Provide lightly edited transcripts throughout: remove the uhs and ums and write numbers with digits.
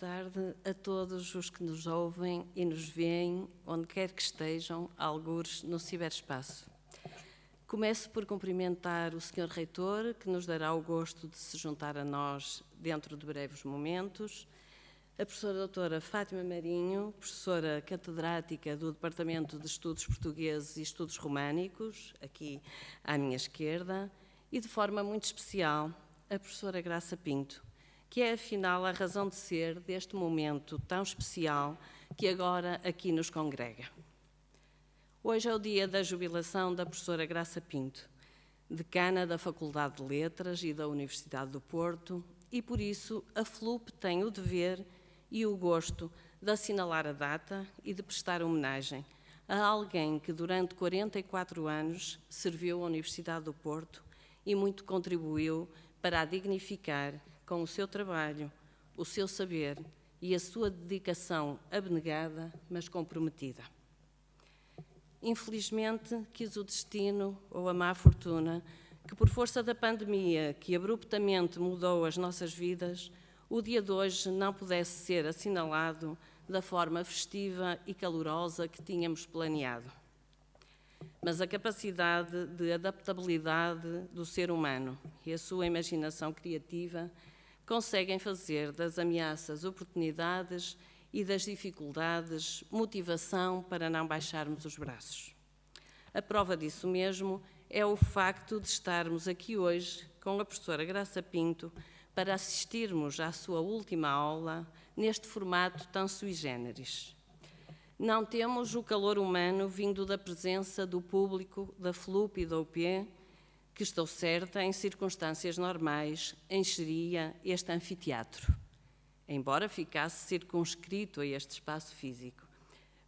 tarde a todos os que nos ouvem e nos veem, onde quer que estejam, algures no ciberespaço. Começo por cumprimentar o Sr. Reitor, que nos dará o gosto de se juntar a nós dentro de breves momentos, a professora doutora Fátima Marinho, professora catedrática do Departamento de Estudos Portugueses e Estudos Românicos, aqui à minha esquerda, e de forma muito especial a professora Graça Pinto, que é afinal a razão de ser deste momento tão especial que agora aqui nos congrega. Hoje é o dia da jubilação da professora Graça Pinto, decana da Faculdade de Letras e da Universidade do Porto, e por isso a FLUP tem o dever e o gosto de assinalar a data e de prestar homenagem a alguém que durante 44 anos serviu a Universidade do Porto e muito contribuiu para a dignificar com o seu trabalho, o seu saber e a sua dedicação abnegada, mas comprometida. Infelizmente, quis o destino ou a má fortuna que, por força da pandemia que abruptamente mudou as nossas vidas, o dia de hoje não pudesse ser assinalado da forma festiva e calorosa que tínhamos planeado. Mas a capacidade de adaptabilidade do ser humano e a sua imaginação criativa conseguem fazer das ameaças oportunidades e das dificuldades motivação para não baixarmos os braços. A prova disso mesmo é o facto de estarmos aqui hoje com a professora Graça Pinto para assistirmos à sua última aula neste formato tão sui generis. Não temos o calor humano vindo da presença do público da FLUP e da UP, que estou certa, em circunstâncias normais, encheria este anfiteatro, embora ficasse circunscrito a este espaço físico.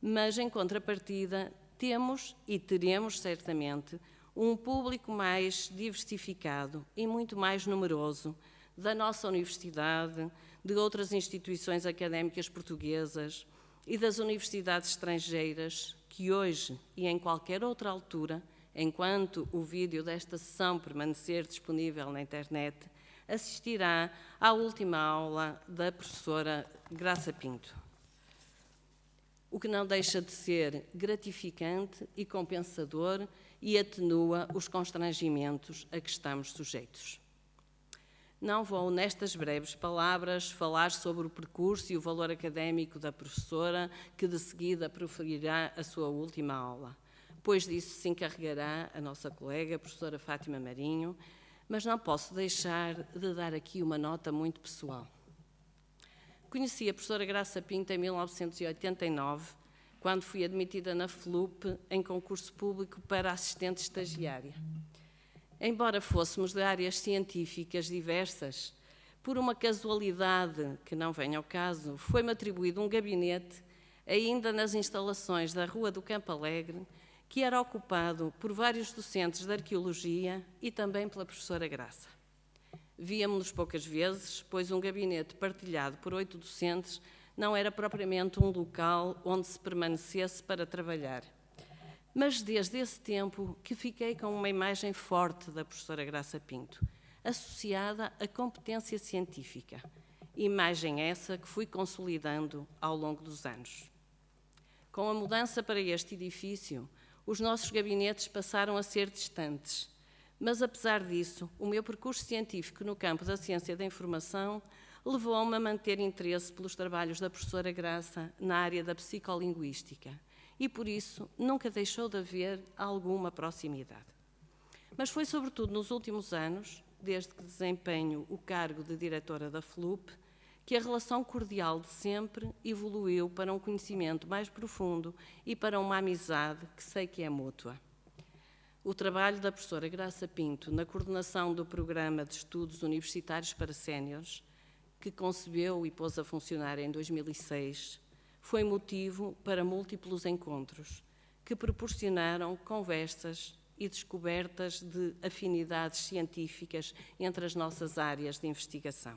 Mas, em contrapartida, temos e teremos certamente um público mais diversificado e muito mais numeroso da nossa universidade, de outras instituições académicas portuguesas e das universidades estrangeiras que hoje e em qualquer outra altura, enquanto o vídeo desta sessão permanecer disponível na internet, assistirá à última aula da professora Graça Pinto. O que não deixa de ser gratificante e compensador e atenua os constrangimentos a que estamos sujeitos. Não vou, nestas breves palavras, falar sobre o percurso e o valor académico da professora, que de seguida proferirá a sua última aula, pois disso se encarregará a nossa colega, a professora Fátima Marinho, mas não posso deixar de dar aqui uma nota muito pessoal. Conheci a professora Graça Pinto em 1989, quando fui admitida na FLUP em concurso público para assistente estagiária. Embora fôssemos de áreas científicas diversas, por uma casualidade que não vem ao caso, foi-me atribuído um gabinete, ainda nas instalações da Rua do Campo Alegre, que era ocupado por vários docentes de arqueologia e também pela professora Graça. Víamos-nos poucas vezes, pois um gabinete partilhado por 8 docentes não era propriamente um local onde se permanecesse para trabalhar. Mas desde esse tempo que fiquei com uma imagem forte da professora Graça Pinto, associada à competência científica, imagem essa que fui consolidando ao longo dos anos. Com a mudança para este edifício, os nossos gabinetes passaram a ser distantes, mas apesar disso, o meu percurso científico no campo da ciência da informação levou-me a manter interesse pelos trabalhos da professora Graça na área da psicolinguística, e por isso nunca deixou de haver alguma proximidade. Mas foi sobretudo nos últimos anos, desde que desempenho o cargo de diretora da FLUP, que a relação cordial de sempre evoluiu para um conhecimento mais profundo e para uma amizade que sei que é mútua. O trabalho da professora Graça Pinto na coordenação do Programa de Estudos Universitários para Séniores, que concebeu e pôs a funcionar em 2006, foi motivo para múltiplos encontros que proporcionaram conversas e descobertas de afinidades científicas entre as nossas áreas de investigação.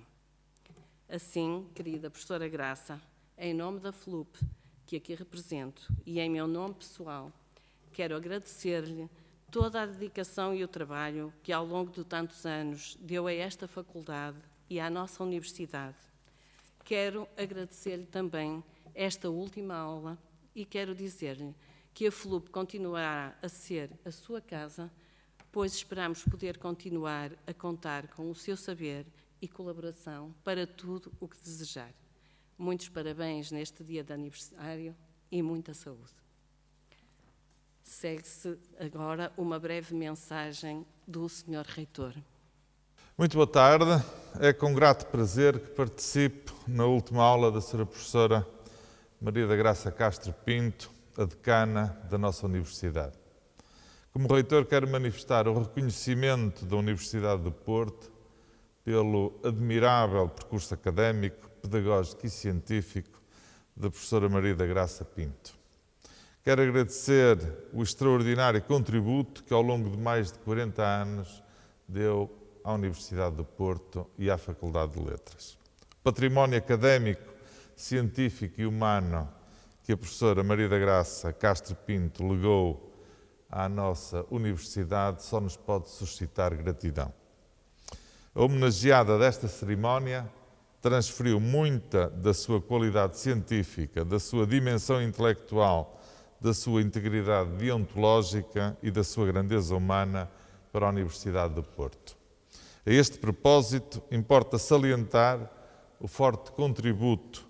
Assim, querida professora Graça, em nome da FLUP, que aqui represento, e em meu nome pessoal, quero agradecer-lhe toda a dedicação e o trabalho que ao longo de tantos anos deu a esta faculdade e à nossa universidade. quero agradecer-lhe também esta última aula e quero dizer-lhe que a FLUP continuará a ser a sua casa, pois esperamos poder continuar a contar com o seu saber e colaboração para tudo o que desejar. Muitos parabéns neste dia de aniversário e muita saúde. Segue-se agora uma breve mensagem do Sr. Reitor. Muito boa tarde. É com grato prazer que participo na última aula da Sra. Professora Maria da Graça Castro Pinto, a decana da nossa Universidade. Como reitor, quero manifestar o reconhecimento da Universidade do Porto pelo admirável percurso académico, pedagógico e científico da professora Maria da Graça Pinto. Quero agradecer o extraordinário contributo que ao longo de mais de 40 anos deu à Universidade do Porto e à Faculdade de Letras. O património académico, científico e humano que a professora Maria da Graça Castro Pinto legou à nossa Universidade só nos pode suscitar gratidão. A homenageada desta cerimónia transferiu muita da sua qualidade científica, da sua dimensão intelectual, da sua integridade deontológica e da sua grandeza humana para a Universidade do Porto. A este propósito, importa salientar o forte contributo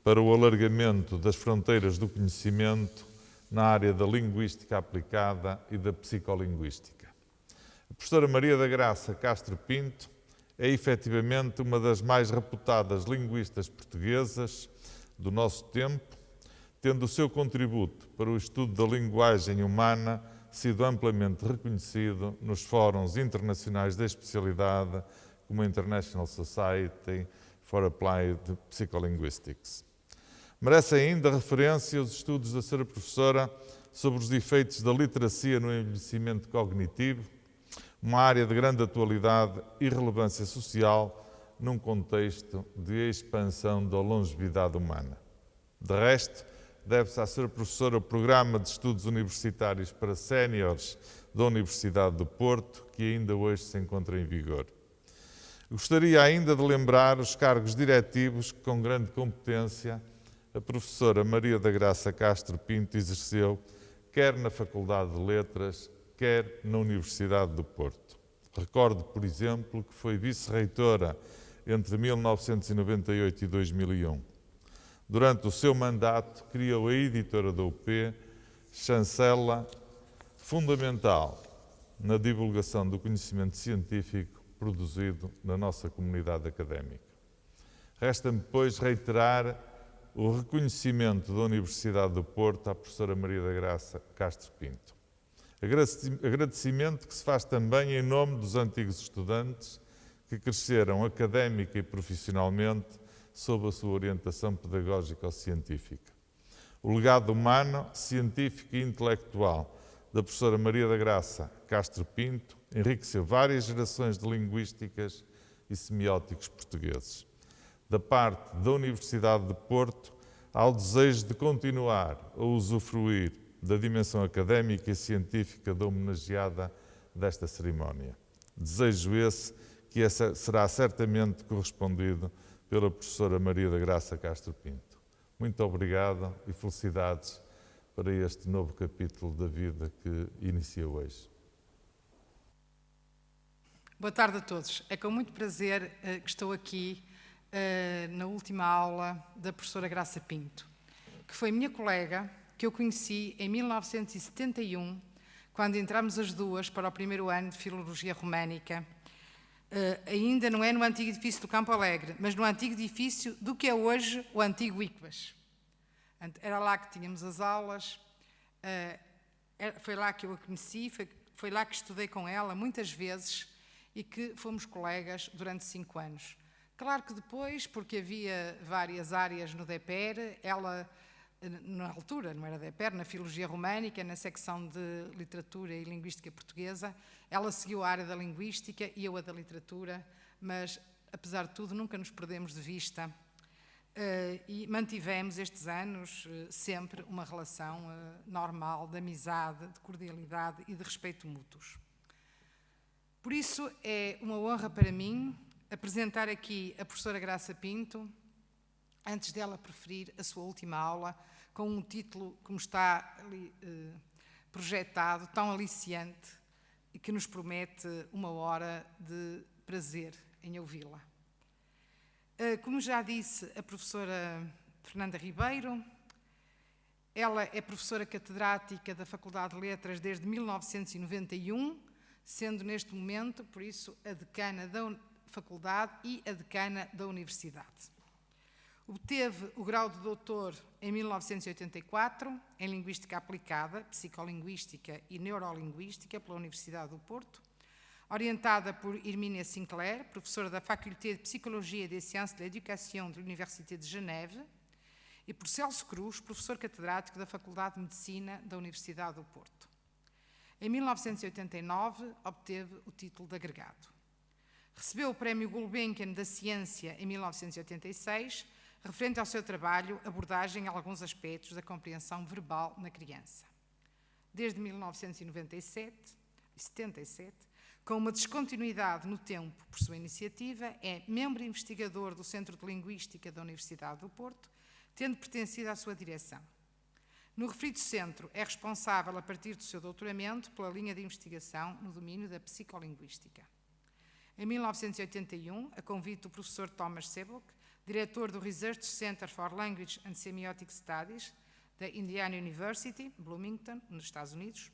para o alargamento das fronteiras do conhecimento na área da linguística aplicada e da psicolinguística. A professora Maria da Graça Castro Pinto é efetivamente uma das mais reputadas linguistas portuguesas do nosso tempo, tendo o seu contributo para o estudo da linguagem humana sido amplamente reconhecido nos fóruns internacionais da especialidade, como a International Society for Applied Psycholinguistics. Merece ainda referência os estudos da Sra. Professora sobre os efeitos da literacia no envelhecimento cognitivo, uma área de grande atualidade e relevância social num contexto de expansão da longevidade humana. De resto, deve-se à Sra. Professora o Programa de Estudos Universitários para Séniores da Universidade do Porto, que ainda hoje se encontra em vigor. Gostaria ainda de lembrar os cargos diretivos que, com grande competência, a professora Maria da Graça Castro Pinto exerceu, quer na Faculdade de Letras, quer na Universidade do Porto. Recordo, por exemplo, que foi vice-reitora entre 1998 e 2001. Durante o seu mandato, criou a editora da UP, chancela fundamental na divulgação do conhecimento científico produzido na nossa comunidade académica. Resta-me, pois, reiterar o reconhecimento da Universidade do Porto à professora Maria da Graça Castro Pinto. Agradecimento que se faz também em nome dos antigos estudantes que cresceram académica e profissionalmente sob a sua orientação pedagógica ou científica. O legado humano, científico e intelectual da professora Maria da Graça Castro Pinto enriqueceu várias gerações de linguísticas e semióticos portugueses. Da parte da Universidade de Porto, há o desejo de continuar a usufruir da dimensão académica e científica da homenageada desta cerimónia. Desejo esse que será certamente correspondido pela professora Maria da Graça Castro Pinto. Muito obrigado e felicidades para este novo capítulo da vida que inicia hoje. Boa tarde a todos. É com muito prazer que estou aqui na última aula da professora Graça Pinto, que foi minha colega, que eu conheci em 1971, quando entramos as duas para o primeiro ano de Filologia Românica. Ainda não é no antigo edifício do Campo Alegre, mas no antigo edifício do que é hoje o antigo ICBAS. Era lá que tínhamos as aulas, foi lá que eu a conheci, foi lá que estudei com ela muitas vezes e que fomos colegas durante 5 anos. Claro que depois, porque havia várias áreas no DEPER, ela, na altura, não era DEPER, na Filologia Românica, na secção de Literatura e Linguística Portuguesa, ela seguiu a área da Linguística e eu a da Literatura, mas, apesar de tudo, nunca nos perdemos de vista e mantivemos estes anos sempre uma relação normal de amizade, de cordialidade e de respeito mútuos. Por isso, é uma honra para mim apresentar aqui a professora Graça Pinto, antes dela preferir a sua última aula, com um título, como está ali projetado, tão aliciante e que nos promete uma hora de prazer em ouvi-la. Como já disse a professora Fernanda Ribeiro, ela é professora catedrática da Faculdade de Letras desde 1991, sendo neste momento, por isso, a decana da faculdade e a decana da universidade. Obteve o grau de doutor em 1984 em Linguística Aplicada, Psicolinguística e Neurolinguística pela Universidade do Porto, orientada por Hermínia Sinclair, professora da Faculté de Psicologia et des Sciences de l'Éducation de l'Université de Genève, e por Celso Cruz, professor catedrático da Faculdade de Medicina da Universidade do Porto. Em 1989, obteve o título de agregado. Recebeu o Prémio Gulbenkian da Ciência em 1986, referente ao seu trabalho, abordagem a alguns aspectos da compreensão verbal na criança. Desde 1977, com uma descontinuidade no tempo por sua iniciativa, é membro investigador do Centro de Linguística da Universidade do Porto, tendo pertencido à sua direção. No referido centro, é responsável, a partir do seu doutoramento, pela linha de investigação no domínio da psicolinguística. Em 1981, a convite do professor Thomas Sebeok, diretor do Research Center for Language and Semiotic Studies da Indiana University, Bloomington, nos Estados Unidos,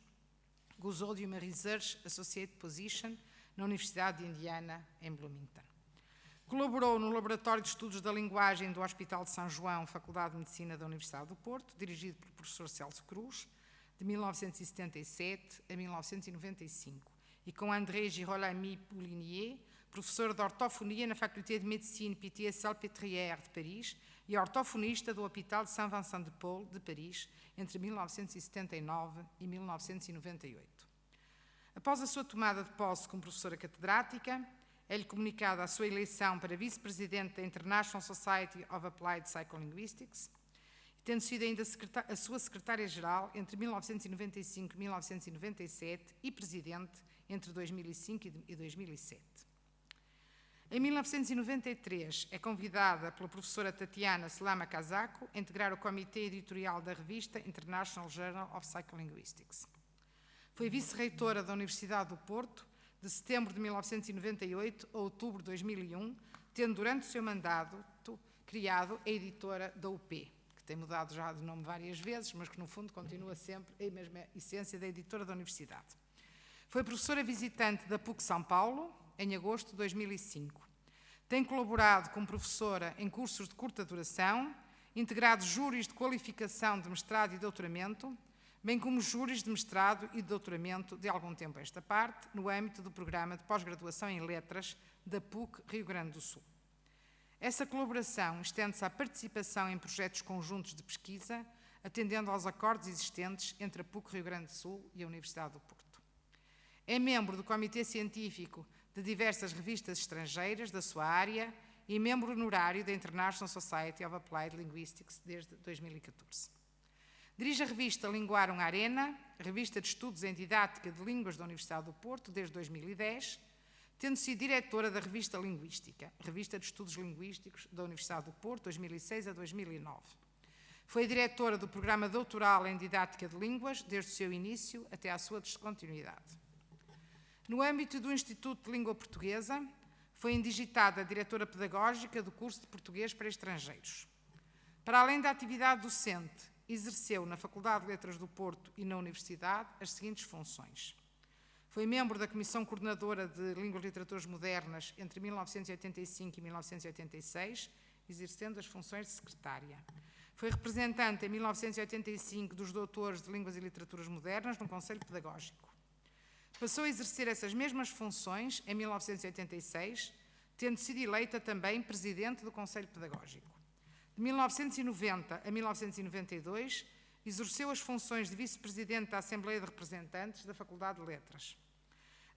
gozou de uma Research Associate Position na Universidade de Indiana, em Bloomington. Colaborou no Laboratório de Estudos da Linguagem do Hospital de São João, Faculdade de Medicina da Universidade do Porto, dirigido pelo professor Celso Cruz, de 1977 a 1995, e com André Girolami Poulinier, professor de ortofonia na Faculté de Médecine Pitié-Salpêtrière de Paris e ortofonista do Hôpital de Saint-Vincent-de-Paul de Paris, entre 1979 e 1998. Após a sua tomada de posse como professora catedrática, é-lhe comunicada a sua eleição para vice-presidente da International Society of Applied Psycholinguistics, tendo sido ainda a sua secretária-geral entre 1995 e 1997 e presidente entre 2005 e 2007. Em 1993, é convidada pela professora Tatiana Slama-Kazako a integrar o comitê editorial da revista International Journal of Psycholinguistics. Foi vice-reitora da Universidade do Porto de setembro de 1998 a outubro de 2001, tendo durante o seu mandato criado a editora da UP, que tem mudado já de nome várias vezes, mas que no fundo continua sempre a mesma essência da editora da Universidade. Foi professora visitante da PUC São Paulo em agosto de 2005. Tem colaborado como professora em cursos de curta duração, integrado júris de qualificação de mestrado e doutoramento, bem como júris de mestrado e de doutoramento de algum tempo a esta parte, no âmbito do programa de pós-graduação em Letras da PUC Rio Grande do Sul. Essa colaboração estende-se à participação em projetos conjuntos de pesquisa, atendendo aos acordos existentes entre a PUC Rio Grande do Sul e a Universidade do Porto. É membro do Comitê Científico de diversas revistas estrangeiras da sua área e membro honorário da International Society of Applied Linguistics desde 2014. Dirige a revista Linguarum Arena, revista de estudos em didática de línguas da Universidade do Porto, desde 2010, tendo sido diretora da revista Linguística, revista de estudos linguísticos da Universidade do Porto, 2006 a 2009. Foi diretora do programa doutoral em didática de línguas, desde o seu início até à sua descontinuidade. No âmbito do Instituto de Língua Portuguesa, foi indigitada diretora pedagógica do curso de Português para Estrangeiros. Para além da atividade docente, exerceu na Faculdade de Letras do Porto e na Universidade as seguintes funções. Foi membro da Comissão Coordenadora de Línguas e Literaturas Modernas entre 1985 e 1986, exercendo as funções de secretária. Foi representante em 1985 dos doutores de Línguas e Literaturas Modernas no Conselho Pedagógico. Passou a exercer essas mesmas funções em 1986, tendo sido eleita também presidente do Conselho Pedagógico. De 1990 a 1992, exerceu as funções de vice-presidente da Assembleia de Representantes da Faculdade de Letras.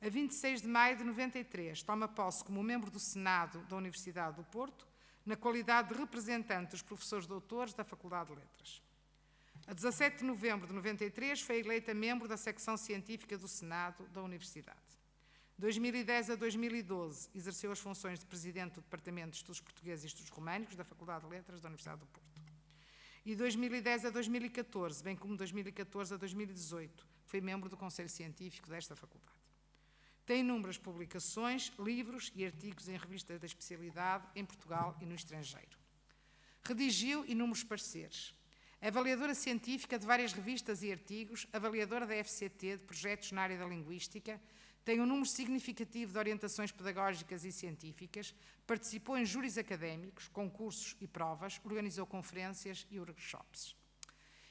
A 26 de maio de 93, toma posse como membro do Senado da Universidade do Porto, na qualidade de representante dos professores doutores da Faculdade de Letras. A 17 de novembro de 93, foi eleita membro da secção científica do Senado da Universidade. 2010 a 2012, exerceu as funções de Presidente do Departamento de Estudos Portugueses e Estudos Românicos da Faculdade de Letras da Universidade do Porto. E 2010 a 2014, bem como 2014 a 2018, foi membro do Conselho Científico desta faculdade. Tem inúmeras publicações, livros e artigos em revistas da especialidade em Portugal e no estrangeiro. Redigiu inúmeros pareceres. É avaliadora científica de várias revistas e artigos, avaliadora da FCT de projetos na área da linguística, tem um número significativo de orientações pedagógicas e científicas, participou em júris académicos, concursos e provas, organizou conferências e workshops.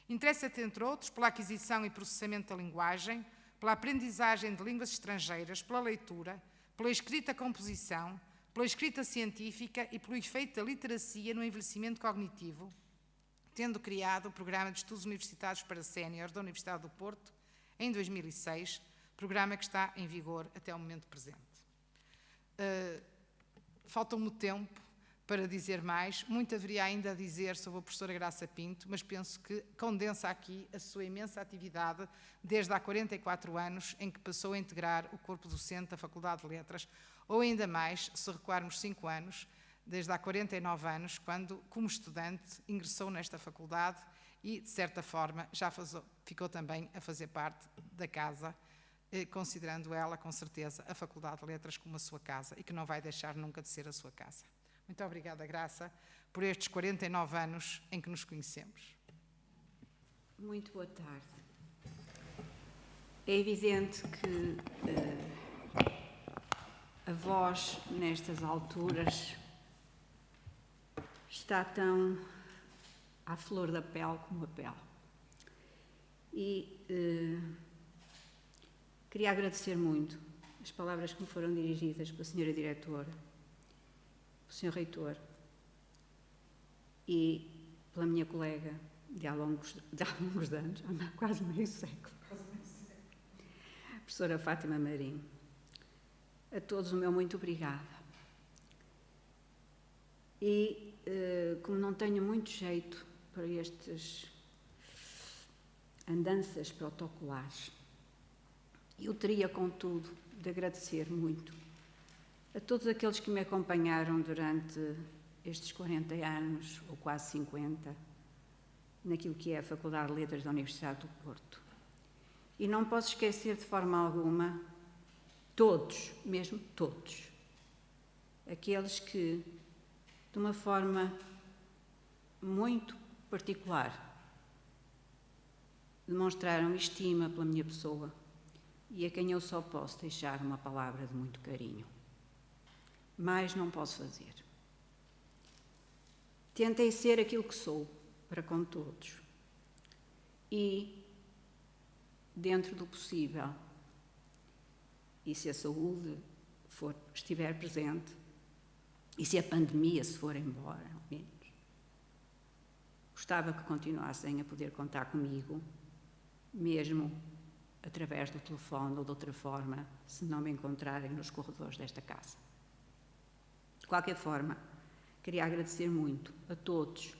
Interessa-se, entre outros, pela aquisição e processamento da linguagem, pela aprendizagem de línguas estrangeiras, pela leitura, pela escrita-composição, pela escrita científica e pelo efeito da literacia no envelhecimento cognitivo, tendo criado o Programa de Estudos Universitários para Séniores da Universidade do Porto em 2006, programa que está em vigor até o momento presente. Falta-me tempo para dizer mais, muito haveria ainda a dizer sobre a professora Graça Pinto, mas penso que condensa aqui a sua imensa atividade desde há 44 anos em que passou a integrar o corpo docente da Faculdade de Letras, ou ainda mais, se recuarmos 5 anos, desde há 49 anos, quando, como estudante, ingressou nesta faculdade e, de certa forma, já ficou também a fazer parte da casa, considerando ela, com certeza, a Faculdade de Letras como a sua casa e que não vai deixar nunca de ser a sua casa. Muito obrigada, Graça, por estes 49 anos em que nos conhecemos. Muito boa tarde. É evidente que a voz, nestas alturas, está tão à flor da pele como a pele. E queria agradecer muito as palavras que me foram dirigidas pela senhora diretora, pelo senhor reitor e pela minha colega de há longos anos, há quase meio século, a professora Fátima Marinho. A todos o meu muito obrigada. E como não tenho muito jeito para estas andanças protocolares, eu teria, contudo, de agradecer muito a todos aqueles que me acompanharam durante estes 40 anos, ou quase 50, naquilo que é a Faculdade de Letras da Universidade do Porto. E não posso esquecer de forma alguma todos, mesmo todos, aqueles que, de uma forma muito particular, demonstraram estima pela minha pessoa e a quem eu só posso deixar uma palavra de muito carinho. Mais não posso fazer. Tentei ser aquilo que sou para com todos e, dentro do possível, e se a saúde estiver presente, e se a pandemia se for embora, ao menos, gostava que continuassem a poder contar comigo, mesmo através do telefone ou de outra forma, se não me encontrarem nos corredores desta casa. De qualquer forma, queria agradecer muito a todos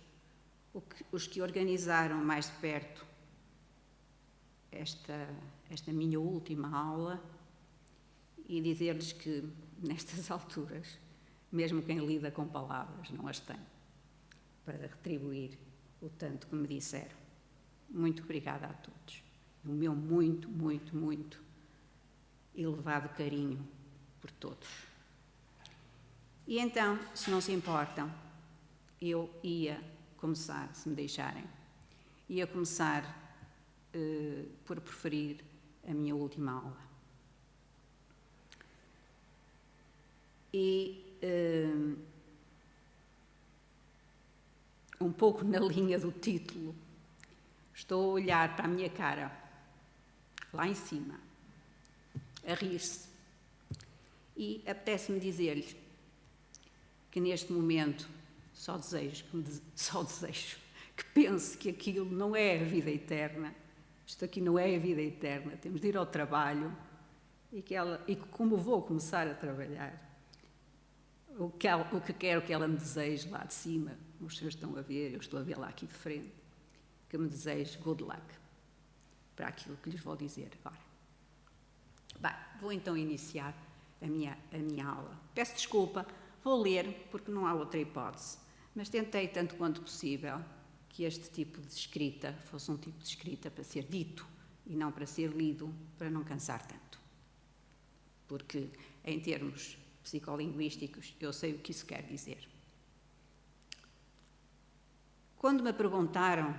os que organizaram mais de perto esta minha última aula e dizer-lhes que, nestas alturas, mesmo quem lida com palavras não as tem para retribuir o tanto que me disseram. Muito obrigada a todos. O meu muito, muito, muito elevado carinho por todos. E então, se não se importam, eu ia começar, se me deixarem, ia começar por preferir a minha última aula. E um pouco na linha do título, estou a olhar para a minha cara, lá em cima, a rir-se, e apetece-me dizer-lhe que neste momento só desejo que pense que aquilo não é a vida eterna, isto aqui não é a vida eterna, temos de ir ao trabalho e que como vou começar a trabalhar, o que quero que ela me deseje lá de cima, os senhores estão a ver, eu estou a vê-la aqui de frente, que me deseje good luck para aquilo que lhes vou dizer agora. Bem, vou então iniciar a minha aula. Peço desculpa, vou ler porque não há outra hipótese, mas tentei tanto quanto possível que este tipo de escrita fosse um tipo de escrita para ser dito e não para ser lido, para não cansar tanto. Porque, em termos psicolinguísticos, eu sei o que isso quer dizer. Quando me perguntaram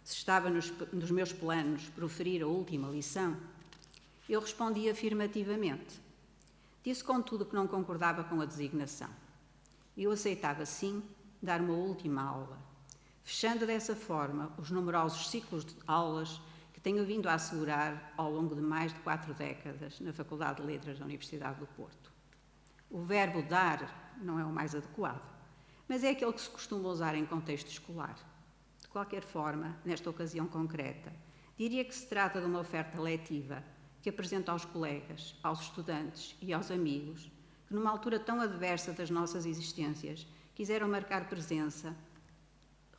se estava nos meus planos proferir a última lição, eu respondi afirmativamente. Disse, contudo, que não concordava com a designação. Eu aceitava, sim, dar uma última aula, fechando dessa forma os numerosos ciclos de aulas que tenho vindo a assegurar ao longo de mais de 4 décadas na Faculdade de Letras da Universidade do Porto. O verbo dar não é o mais adequado, mas é aquele que se costuma usar em contexto escolar. De qualquer forma, nesta ocasião concreta, diria que se trata de uma oferta letiva que apresento aos colegas, aos estudantes e aos amigos que, numa altura tão adversa das nossas existências, quiseram marcar presença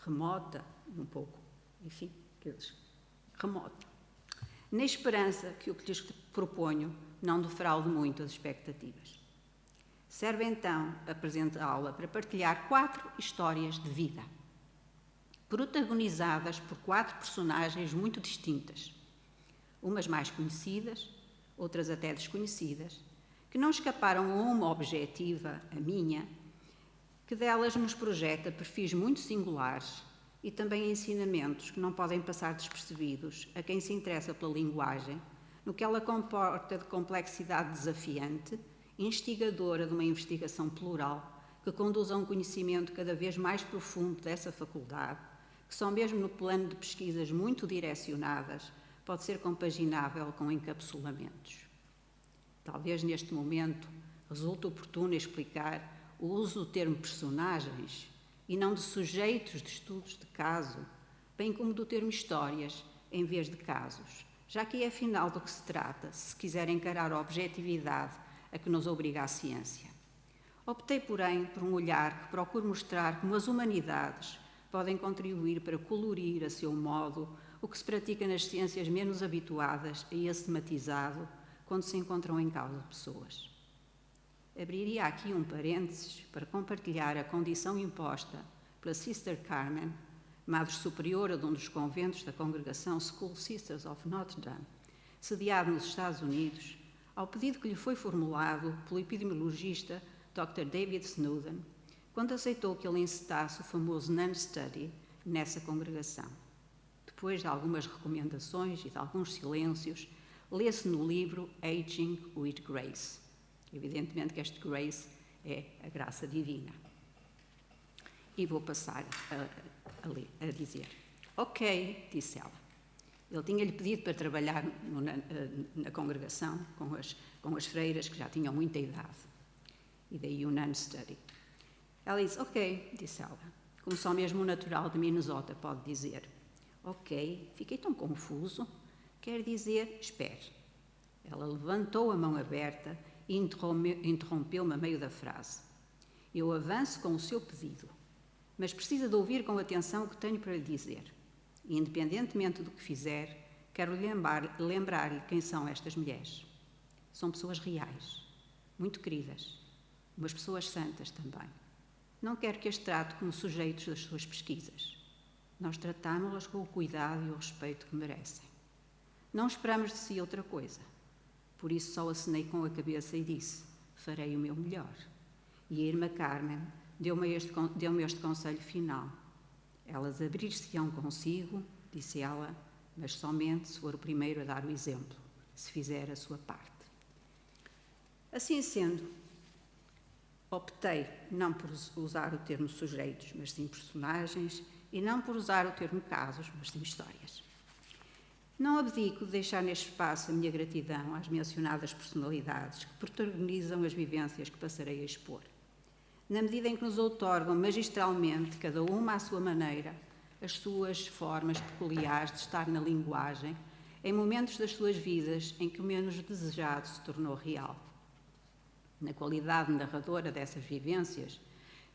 remota, um pouco, enfim, remota, na esperança que o que lhes proponho não defraude muito as expectativas. Serve então a presente aula para partilhar 4 histórias de vida, protagonizadas por 4 personagens muito distintas, umas mais conhecidas, outras até desconhecidas, que não escaparam a uma objetiva, a minha, que delas nos projeta perfis muito singulares e também ensinamentos que não podem passar despercebidos a quem se interessa pela linguagem, no que ela comporta de complexidade desafiante, instigadora de uma investigação plural que conduz a um conhecimento cada vez mais profundo dessa faculdade, que só mesmo no plano de pesquisas muito direcionadas pode ser compaginável com encapsulamentos. Talvez neste momento resulte oportuno explicar o uso do termo personagens e não de sujeitos de estudos de caso, bem como do termo histórias em vez de casos, já que é afinal do que se trata, se quiser encarar a objetividade a que nos obriga a ciência. Optei, porém, por um olhar que procure mostrar como as humanidades podem contribuir para colorir a seu modo o que se pratica nas ciências menos habituadas a esse matizado quando se encontram em causa pessoas. Abriria aqui um parênteses para compartilhar a condição imposta pela Sister Carmen, Madre Superiora de um dos conventos da congregação School Sisters of Notre Dame, sediado nos Estados Unidos, ao pedido que lhe foi formulado pelo epidemiologista Dr. David Snowden, quando aceitou que ele encetasse o famoso Nun Study nessa congregação. Depois de algumas recomendações e de alguns silêncios, lê-se no livro Aging with Grace. Evidentemente que este Grace é a graça divina. E vou passar a dizer. Ok, disse ela. Ele tinha-lhe pedido para trabalhar na congregação com as freiras que já tinham muita idade. E daí o Nun Study. Ela disse, ok, disse ela, como só mesmo um natural de Minnesota pode dizer. Ok, fiquei tão confuso, quer dizer, espere. Ela levantou a mão aberta e interrompeu-me a meio da frase. Eu avanço com o seu pedido, mas precisa de ouvir com atenção o que tenho para lhe dizer. E, independentemente do que fizer, quero lembrar-lhe quem são estas mulheres. São pessoas reais, muito queridas, umas pessoas santas também. Não quero que as trate como sujeitos das suas pesquisas. Nós tratámo-las com o cuidado e o respeito que merecem. Não esperamos de si outra coisa. Por isso só acenei com a cabeça e disse, farei o meu melhor. E a irmã Carmen deu-me este conselho final. Elas abrir-se-ão consigo, disse ela, mas somente se for o primeiro a dar o exemplo, se fizer a sua parte. Assim sendo, optei não por usar o termo sujeitos, mas sim personagens, e não por usar o termo casos, mas sim histórias. Não abdico de deixar neste espaço a minha gratidão às mencionadas personalidades que protagonizam as vivências que passarei a expor, na medida em que nos outorgam magistralmente, cada uma à sua maneira, as suas formas peculiares de estar na linguagem, em momentos das suas vidas em que o menos desejado se tornou real. Na qualidade narradora dessas vivências,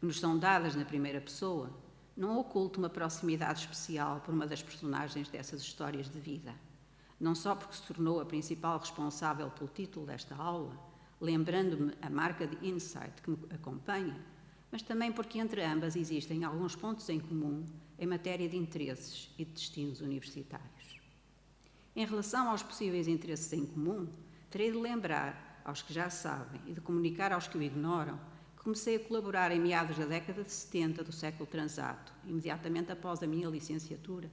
que nos são dadas na primeira pessoa, não oculto uma proximidade especial por uma das personagens dessas histórias de vida. Não só porque se tornou a principal responsável pelo título desta aula, lembrando-me a marca de insight que me acompanha, mas também porque entre ambas existem alguns pontos em comum em matéria de interesses e de destinos universitários. Em relação aos possíveis interesses em comum, terei de lembrar aos que já sabem e de comunicar aos que o ignoram que comecei a colaborar em meados da década de 70 do século transato, imediatamente após a minha licenciatura,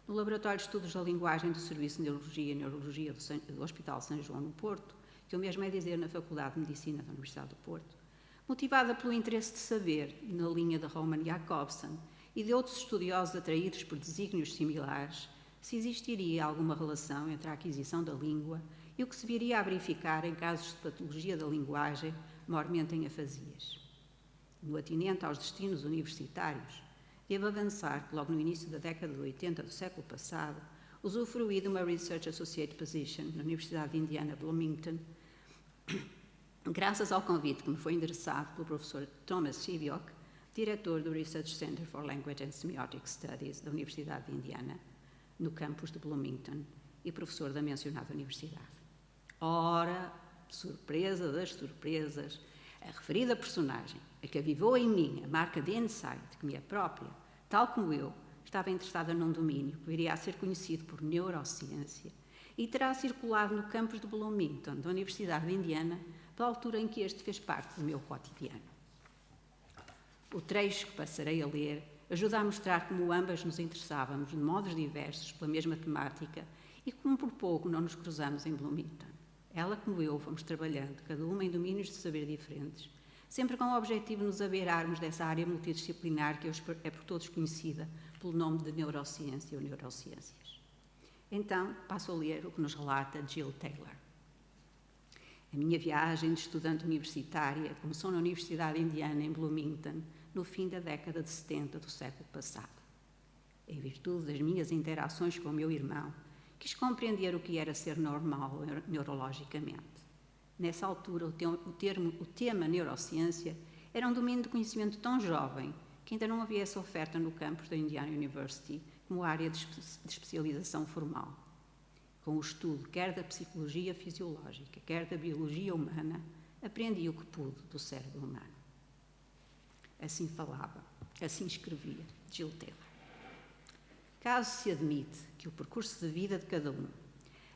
no Laboratório de Estudos da Linguagem do Serviço de Neurologia e Neurologia do Hospital São João no Porto, que o mesmo é dizer na Faculdade de Medicina da Universidade do Porto, motivada pelo interesse de saber, na linha de Roman Jakobson e de outros estudiosos atraídos por desígnios similares, se existiria alguma relação entre a aquisição da língua e o que se viria a verificar em casos de patologia da linguagem, maiormente em afasias. No atinente aos destinos universitários, devo avançar que logo no início da década de 80 do século passado, usufruí de uma Research Associate Position na Universidade de Indiana, Bloomington, graças ao convite que me foi endereçado pelo professor Thomas Shiviok, diretor do Research Center for Language and Semiotic Studies da Universidade de Indiana, no campus de Bloomington, e professor da mencionada universidade. Ora, surpresa das surpresas, a referida personagem, a que avivou em mim a marca de insight que me é própria, tal como eu, estava interessada num domínio que viria a ser conhecido por neurociência e terá circulado no campus de Bloomington, da Universidade de Indiana, pela altura em que este fez parte do meu cotidiano. O trecho que passarei a ler ajuda a mostrar como ambas nos interessávamos de modos diversos pela mesma temática e como por pouco não nos cruzamos em Bloomington. Ela como eu fomos trabalhando, cada uma em domínios de saber diferentes, sempre com o objetivo de nos abeirarmos dessa área multidisciplinar que hoje é por todos conhecida pelo nome de neurociência ou neurociências. Então, passo a ler o que nos relata Jill Taylor. A minha viagem de estudante universitária começou na Universidade Indiana, em Bloomington, no fim da década de 70 do século passado. Em virtude das minhas interações com o meu irmão, quis compreender o que era ser normal neurologicamente. Nessa altura, o tema neurociência era um domínio de conhecimento tão jovem que ainda não havia essa oferta no campus da Indiana University como área de especialização formal. Com o estudo quer da psicologia fisiológica, quer da biologia humana, aprendi o que pude do cérebro humano. Assim falava, assim escrevia Jill Taylor. Caso se admite que o percurso de vida de cada um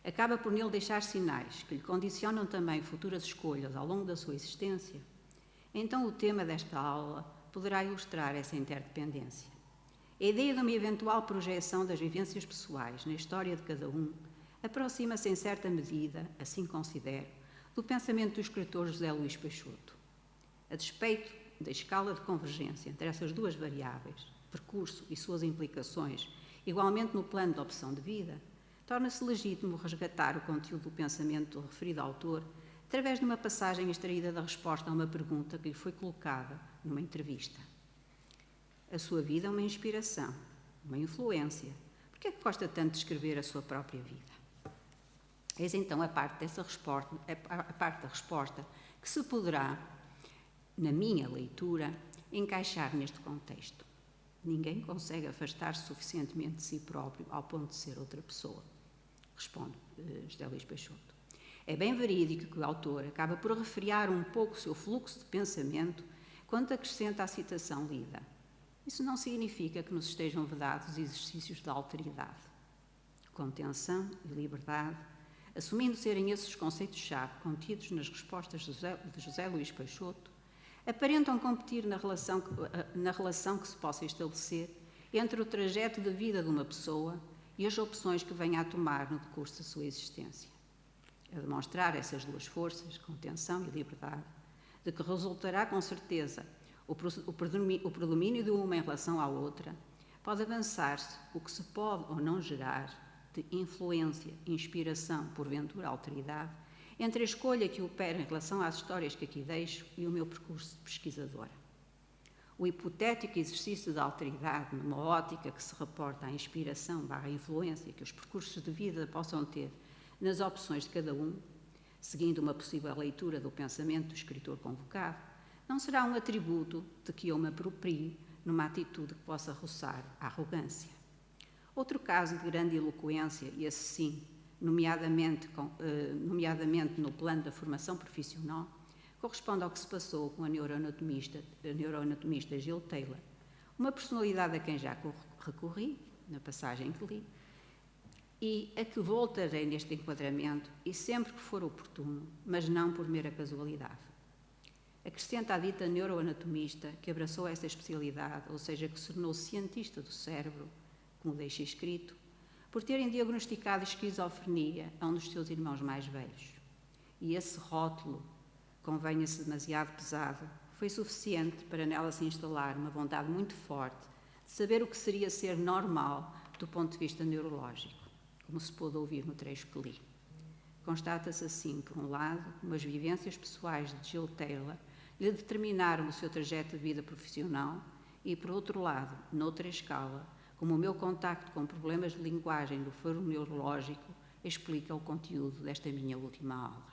acaba por nele deixar sinais que lhe condicionam também futuras escolhas ao longo da sua existência, então o tema desta aula poderá ilustrar essa interdependência. A ideia de uma eventual projeção das vivências pessoais na história de cada um aproxima-se em certa medida, assim considero, do pensamento do escritor José Luís Peixoto. A despeito da escala de convergência entre essas duas variáveis, percurso e suas implicações, igualmente no plano da opção de vida, torna-se legítimo resgatar o conteúdo do pensamento do referido autor através de uma passagem extraída da resposta a uma pergunta que lhe foi colocada numa entrevista. A sua vida é uma inspiração, uma influência. Por que é que gosta tanto de escrever a sua própria vida? Eis então a parte da resposta que se poderá, na minha leitura, encaixar neste contexto. Ninguém consegue afastar-se suficientemente de si próprio ao ponto de ser outra pessoa, responde José Luís Peixoto. É bem verídico que o autor acaba por refriar um pouco o seu fluxo de pensamento quando acrescenta a citação lida. Isso não significa que nos estejam vedados exercícios de alteridade. Contenção e liberdade, assumindo serem esses os conceitos-chave contidos nas respostas de José Luís Peixoto, aparentam competir na relação que se possa estabelecer entre o trajeto de vida de uma pessoa e as opções que venha a tomar no decurso da sua existência. A demonstrar essas duas forças, contenção e liberdade, de que resultará com certeza o predomínio de uma em relação à outra, pode avançar-se o que se pode ou não gerar de influência, inspiração, porventura alteridade, entre a escolha que opera em relação às histórias que aqui deixo e o meu percurso de pesquisadora. O hipotético exercício da alteridade, numa ótica que se reporta à inspiração / influência que os percursos de vida possam ter nas opções de cada um, seguindo uma possível leitura do pensamento do escritor convocado, não será um atributo de que eu me aproprie numa atitude que possa roçar a arrogância. Outro caso de grande eloquência, e esse sim, nomeadamente no plano da formação profissional, corresponde ao que se passou com a neuroanatomista Jill Taylor, uma personalidade a quem já recorri, na passagem que li, e a que voltarei neste enquadramento e sempre que for oportuno, mas não por mera casualidade. Acrescenta a dita neuroanatomista que abraçou essa especialidade, ou seja, que se tornou cientista do cérebro, como deixa escrito, por terem diagnosticado esquizofrenia a um dos seus irmãos mais velhos. E esse rótulo, convenha-se demasiado pesado, foi suficiente para nela se instalar uma vontade muito forte de saber o que seria ser normal do ponto de vista neurológico, como se pôde ouvir no trecho que li. Constata-se assim, por um lado, como as vivências pessoais de Jill Taylor lhe determinaram o seu trajeto de vida profissional e, por outro lado, noutra escala, como o meu contacto com problemas de linguagem do foro neurológico explica o conteúdo desta minha última aula.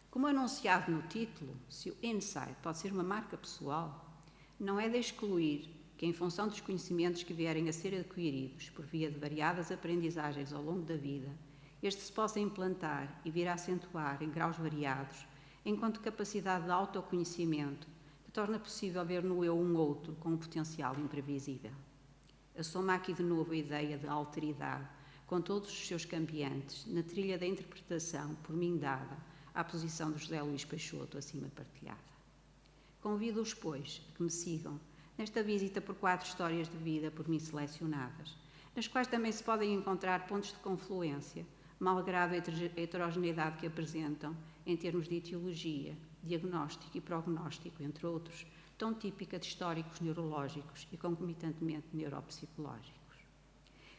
Como anunciado no título, se o insight pode ser uma marca pessoal, não é de excluir que, em função dos conhecimentos que vierem a ser adquiridos por via de variadas aprendizagens ao longo da vida, este se possa implantar e vir a acentuar em graus variados, enquanto capacidade de autoconhecimento que torna possível ver no eu um outro com um potencial imprevisível. Assoma aqui de novo a ideia de alteridade, com todos os seus cambiantes, na trilha da interpretação, por mim dada, à posição do José Luís Peixoto, acima partilhada. Convido-os, pois, a que me sigam nesta visita por 4 histórias de vida por mim selecionadas, nas quais também se podem encontrar pontos de confluência, malgrado a heterogeneidade que apresentam em termos de etiologia, diagnóstico e prognóstico, entre outros, tão típica de históricos neurológicos e concomitantemente neuropsicológicos.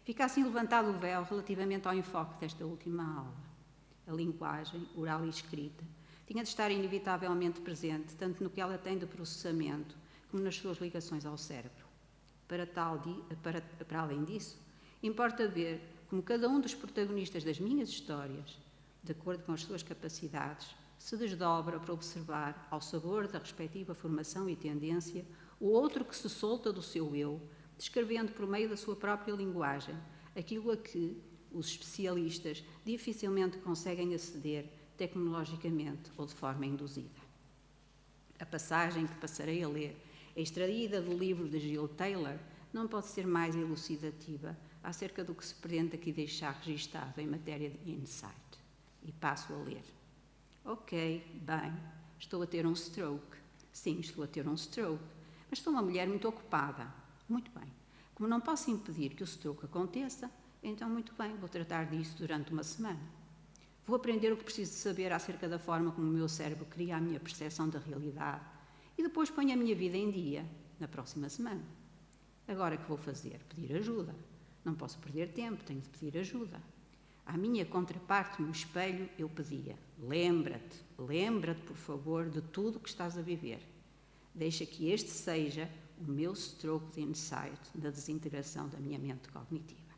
Fica assim levantado o véu relativamente ao enfoque desta última aula. A linguagem, oral e escrita, tinha de estar inevitavelmente presente tanto no que ela tem de processamento como nas suas ligações ao cérebro. Para além disso, importa ver como cada um dos protagonistas das minhas histórias, de acordo com as suas capacidades, se desdobra para observar, ao sabor da respectiva formação e tendência, o outro que se solta do seu eu, descrevendo por meio da sua própria linguagem aquilo a que os especialistas dificilmente conseguem aceder tecnologicamente ou de forma induzida. A passagem que passarei a ler, extraída do livro de Jill Taylor, não pode ser mais elucidativa acerca do que se pretende aqui deixar registado em matéria de insight. E passo a ler. Ok, bem, estou a ter um stroke. Sim, estou a ter um stroke, mas sou uma mulher muito ocupada. Muito bem. Como não posso impedir que o stroke aconteça, então muito bem, vou tratar disso durante uma semana. Vou aprender o que preciso de saber acerca da forma como o meu cérebro cria a minha percepção da realidade e depois ponho a minha vida em dia na próxima semana. Agora o que vou fazer? Pedir ajuda. Não posso perder tempo, tenho de pedir ajuda. À minha contraparte no espelho eu pedia: lembra-te, por favor, de tudo o que estás a viver. Deixa que este seja o meu stroke de insight na desintegração da minha mente cognitiva.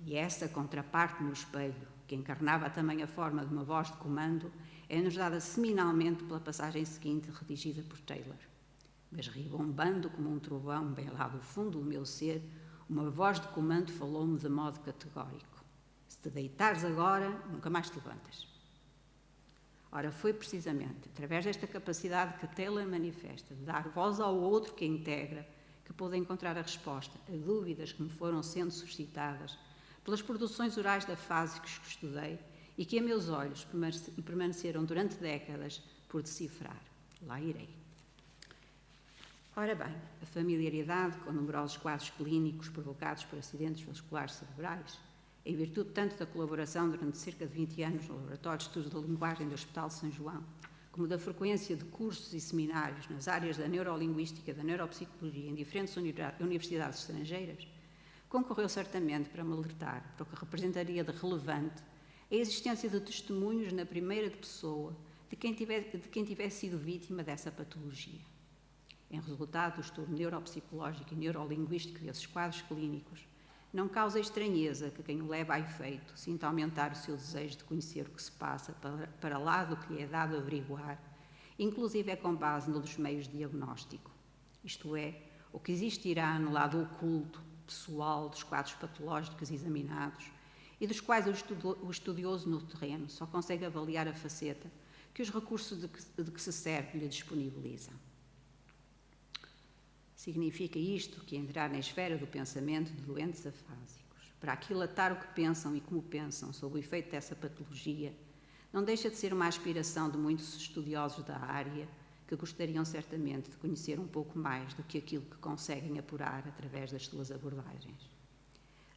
E essa contraparte no espelho, que encarnava também a forma de uma voz de comando, é-nos dada seminalmente pela passagem seguinte, redigida por Taylor. Mas ribombando como um trovão bem lá do fundo do meu ser, uma voz de comando falou-me de modo categórico: se te deitares agora, nunca mais te levantas. Ora, foi precisamente através desta capacidade que Taylor manifesta de dar voz ao outro que a integra, que pude encontrar a resposta a dúvidas que me foram sendo suscitadas pelas produções orais da fase que estudei e que a meus olhos permaneceram durante décadas por decifrar. Lá irei. Ora bem, a familiaridade com numerosos quadros clínicos provocados por acidentes vasculares cerebrais, em virtude tanto da colaboração durante cerca de 20 anos no Laboratório de Estudos da Linguagem do Hospital de São João, como da frequência de cursos e seminários nas áreas da neurolinguística e da neuropsicologia em diferentes universidades estrangeiras, concorreu certamente para me alertar para o que representaria de relevante a existência de testemunhos na primeira pessoa de quem tivesse sido vítima dessa patologia. Em resultado do estudo neuropsicológico e neurolinguístico desses quadros clínicos, não causa estranheza que quem o leva a efeito sinta aumentar o seu desejo de conhecer o que se passa para lá do que lhe é dado averiguar, inclusive é com base no dos meios de diagnóstico, isto é, o que existirá no lado oculto, pessoal dos quadros patológicos examinados e dos quais o estudioso no terreno só consegue avaliar a faceta que os recursos de que se serve lhe disponibilizam. Significa isto que entrar na esfera do pensamento de doentes afásicos, para aquilatar o que pensam e como pensam sob o efeito dessa patologia, não deixa de ser uma aspiração de muitos estudiosos da área que gostariam certamente de conhecer um pouco mais do que aquilo que conseguem apurar através das suas abordagens.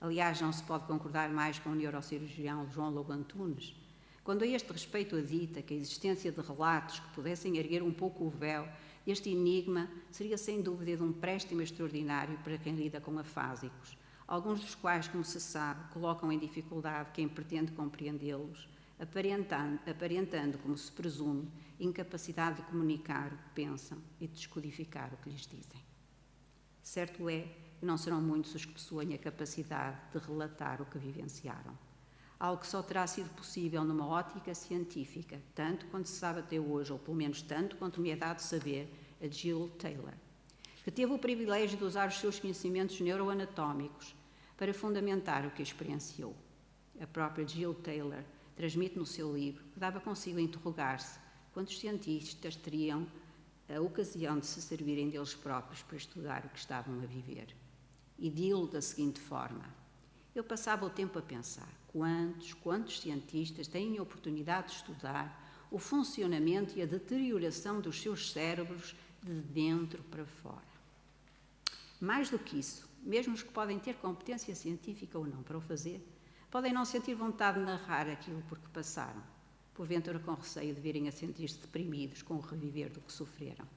Aliás, não se pode concordar mais com o neurocirurgião João Lobo Antunes, quando a este respeito adita que a existência de relatos que pudessem erguer um pouco o véu deste enigma seria sem dúvida de um préstimo extraordinário para quem lida com afásicos, alguns dos quais, como se sabe, colocam em dificuldade quem pretende compreendê-los, aparentando, como se presume, incapacidade de comunicar o que pensam e de descodificar o que lhes dizem. Certo é que não serão muitos os que possuem a capacidade de relatar o que vivenciaram, algo que só terá sido possível numa ótica científica, tanto quanto se sabe até hoje, ou pelo menos tanto quanto me é dado saber, a Jill Taylor, que teve o privilégio de usar os seus conhecimentos neuroanatómicos para fundamentar o que experienciou. A própria Jill Taylor transmite no seu livro que dava consigo interrogar-se quantos cientistas teriam a ocasião de se servirem deles próprios para estudar o que estavam a viver. E dilo da seguinte forma: eu passava o tempo a pensar quantos cientistas têm a oportunidade de estudar o funcionamento e a deterioração dos seus cérebros de dentro para fora. Mais do que isso, mesmo os que podem ter competência científica ou não para o fazer, podem não sentir vontade de narrar aquilo por que passaram, porventura com receio de virem a sentir-se deprimidos com o reviver do que sofreram.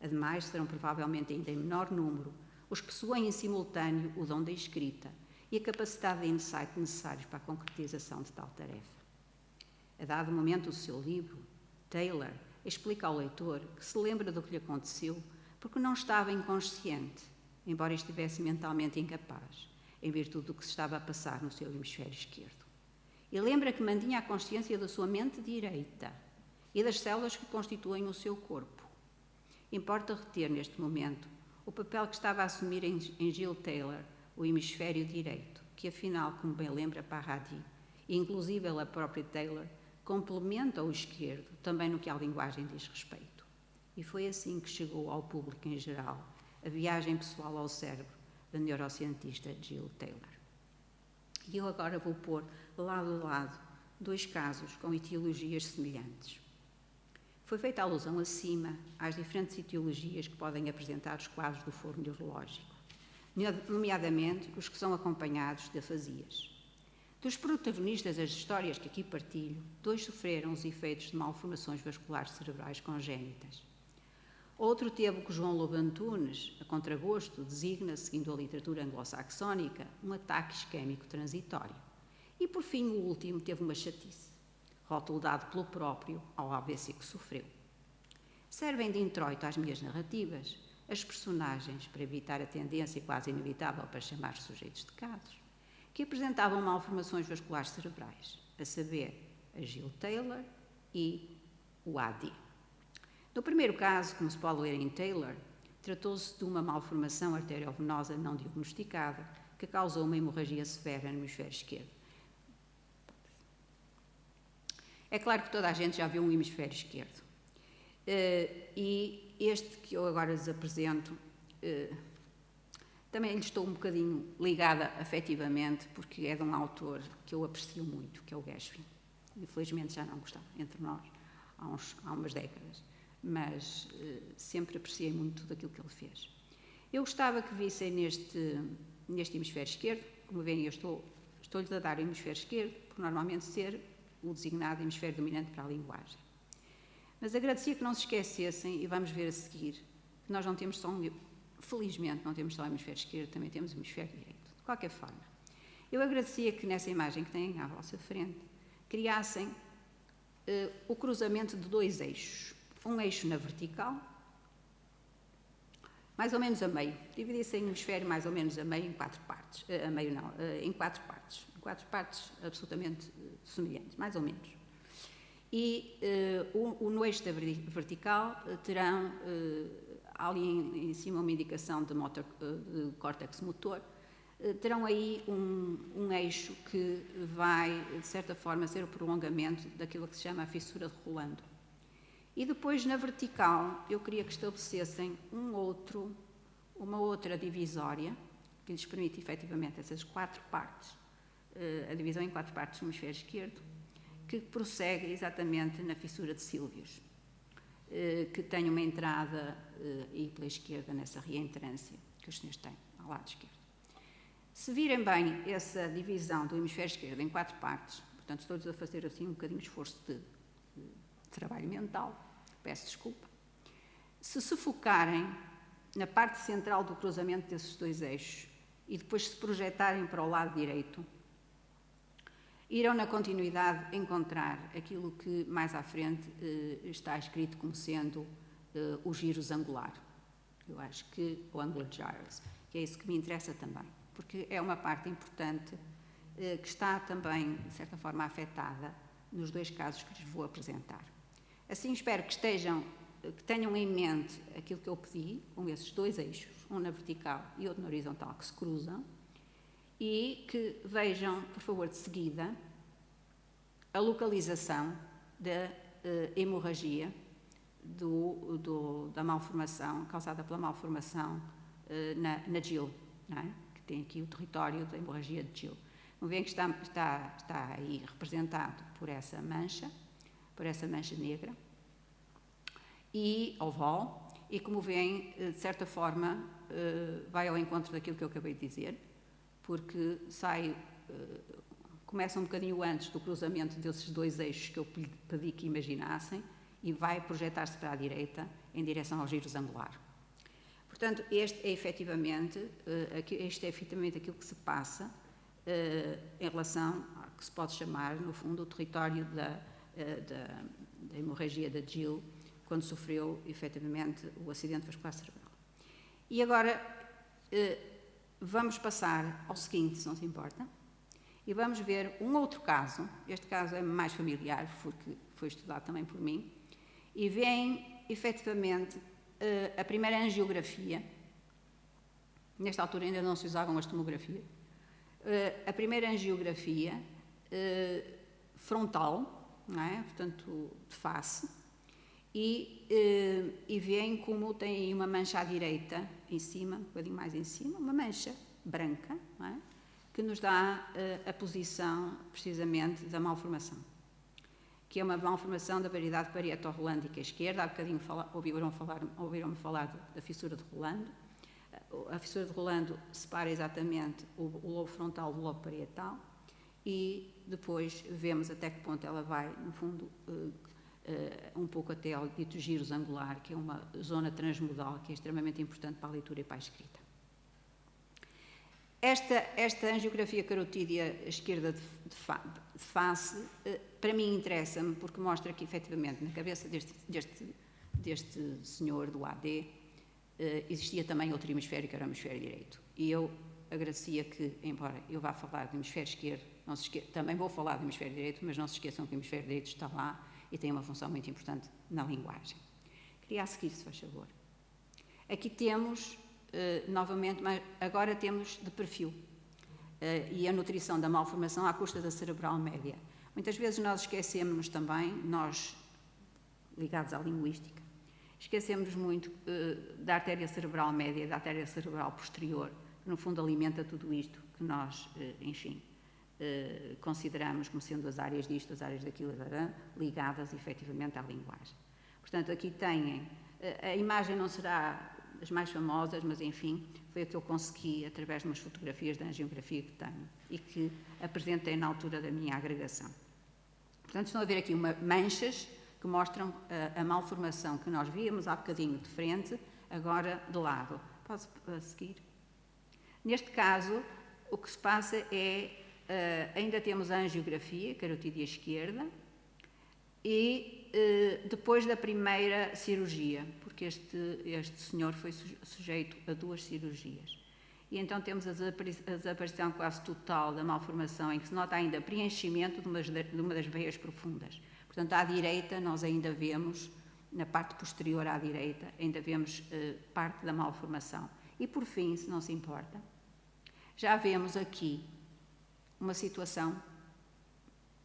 Ademais, serão provavelmente ainda em menor número os que possuem em simultâneo o dom da escrita e a capacidade de insight necessários para a concretização de tal tarefa. A dado momento do seu livro, Taylor explica ao leitor que se lembra do que lhe aconteceu porque não estava inconsciente, embora estivesse mentalmente incapaz, em virtude do que se estava a passar no seu hemisfério esquerdo. E lembra que mantinha a consciência da sua mente direita e das células que constituem o seu corpo. Importa reter, neste momento, o papel que estava a assumir em Jill Taylor, o hemisfério direito, que afinal, como bem lembra Paradis, e inclusive a própria Taylor, complementa o esquerdo, também no que à linguagem diz respeito. E foi assim que chegou ao público em geral a viagem pessoal ao cérebro da neurocientista Jill Taylor. E eu agora vou pôr lado a lado dois casos com etiologias semelhantes. Foi feita alusão acima às diferentes etiologias que podem apresentar os quadros do foro neurológico, nomeadamente os que são acompanhados de afasias. Dos protagonistas das histórias que aqui partilho, 2 sofreram os efeitos de malformações vasculares cerebrais congénitas. Outro teve o que João Lobo Antunes, a contragosto, designa, seguindo a literatura anglo-saxónica, um ataque isquémico transitório. E, por fim, o último teve uma chatice, rótulo dado pelo próprio ao AVC que sofreu. Servem de introito às minhas narrativas as personagens, para evitar a tendência quase inevitável para chamar sujeitos de casos, que apresentavam malformações vasculares cerebrais, a saber, a Jill Taylor e o AD. No primeiro caso, como se pode ler em Taylor, tratou-se de uma malformação arteriovenosa não diagnosticada que causou uma hemorragia severa no hemisfério esquerdo. É claro que toda a gente já viu um hemisfério esquerdo. E este que eu agora lhes apresento, também lhe estou um bocadinho ligada afetivamente, porque é de um autor que eu aprecio muito, que é o Gershwin. Infelizmente já não está entre nós há umas décadas, mas sempre apreciei muito daquilo que ele fez. Eu gostava que vissem neste hemisfério esquerdo, como veem, eu estou-lhes a dar o hemisfério esquerdo, por normalmente ser o designado hemisfério dominante para a linguagem. Mas agradecia que não se esquecessem, e vamos ver a seguir, que nós não temos só felizmente não temos só o hemisfério esquerdo, também temos o hemisfério direito. De qualquer forma, eu agradecia que nessa imagem que têm à vossa frente, criassem o cruzamento de 2 eixos. Um eixo na vertical, mais ou menos a meio. Dividissem o hemisfério mais ou menos a meio em 4 partes. Em 4 partes. 4 partes absolutamente semelhantes, mais ou menos. E no eixo da vertical terão ali em cima uma indicação de córtex motor, terão aí um eixo que vai, de certa forma, ser o prolongamento daquilo que se chama a fissura de Rolando. E depois, na vertical, eu queria que estabelecessem uma outra divisória, que lhes permite, efetivamente, essas 4 partes, a divisão em 4 partes no hemisfério esquerdo, que prossegue exatamente na fissura de Sílvios, que tem uma entrada aí pela esquerda, nessa reentrância que os senhores têm, ao lado esquerdo. Se virem bem essa divisão do hemisfério esquerdo em 4 partes, portanto, estou-lhes a fazer assim um bocadinho de esforço de trabalho mental, peço desculpa. Se focarem na parte central do cruzamento desses 2 eixos e depois se projetarem para o lado direito, irão na continuidade encontrar aquilo que mais à frente está escrito como sendo o gyros angular. Eu acho que o angular gyros, que é isso que me interessa também, porque é uma parte importante que está também, de certa forma, afetada nos 2 casos que lhes vou apresentar. Assim, espero que tenham em mente aquilo que eu pedi, com esses 2 eixos, um na vertical e outro na horizontal, que se cruzam, e que vejam, por favor, de seguida, a localização da hemorragia da malformação, causada pela malformação na Gill, não é? Que tem aqui o território da hemorragia de Gill. Veem que está aí representado por essa mancha negra e oval, e como veem, de certa forma, vai ao encontro daquilo que eu acabei de dizer, porque começa um bocadinho antes do cruzamento desses 2 eixos que eu pedi que imaginassem e vai projetar-se para a direita em direção ao gyros angular. Portanto, este é efetivamente aquilo que se passa em relação ao que se pode chamar, no fundo, o território da hemorragia da Gill, quando sofreu, efetivamente, o acidente vascular cerebral. E agora vamos passar ao seguinte, se não se importa, e vamos ver um outro caso. Este caso é mais familiar, porque foi estudado também por mim, e veem, efetivamente, a primeira angiografia. Nesta altura ainda não se usavam as tomografias. A primeira angiografia frontal, não é? Portanto, de face, e veem como tem aí uma mancha à direita, em cima, um bocadinho mais em cima, uma mancha branca, não é? Que nos dá a posição, precisamente, da malformação, que é uma malformação da variedade parieto-rolândica esquerda. Há bocadinho ouviram-me falar da fissura de Rolando. A fissura de Rolando separa exatamente o lobo frontal do lobo parietal, e depois vemos até que ponto ela vai, no fundo, um pouco até ao dito gyros angular, que é uma zona transmodal que é extremamente importante para a leitura e para a escrita. Esta angiografia carotídea esquerda de face, para mim interessa-me porque mostra que, efetivamente, na cabeça deste senhor do AD, existia também outro hemisfério, que era o hemisfério direito. E eu agradecia que, embora eu vá falar do hemisfério esquerdo, também vou falar do hemisfério direito, mas não se esqueçam que o hemisfério direito está lá e tem uma função muito importante na linguagem. Queria a seguir, se faz favor. Aqui temos... novamente, mas agora temos de perfil e a nutrição da malformação à custa da cerebral média. Muitas vezes nós esquecemos também, nós ligados à linguística, esquecemos muito da artéria cerebral média e da artéria cerebral posterior, que no fundo alimenta tudo isto que nós, enfim, consideramos como sendo as áreas disto, as áreas daquilo, ligadas efetivamente à linguagem. Portanto, aqui têm, a imagem não será das mais famosas, mas enfim, foi a que eu consegui através de umas fotografias da angiografia que tenho e que apresentei na altura da minha agregação. Portanto, estão a ver aqui manchas que mostram a malformação que nós víamos há bocadinho de frente, agora de lado. Pode seguir? Neste caso, o que se passa é, ainda temos a angiografia, carotídea esquerda, e depois da primeira cirurgia, porque este senhor foi sujeito a 2 cirurgias. E então temos a desaparição quase total da malformação, em que se nota ainda preenchimento de uma das veias profundas. Portanto, à direita nós ainda vemos, na parte posterior à direita, ainda vemos parte da malformação. E por fim, se não se importa, já vemos aqui uma situação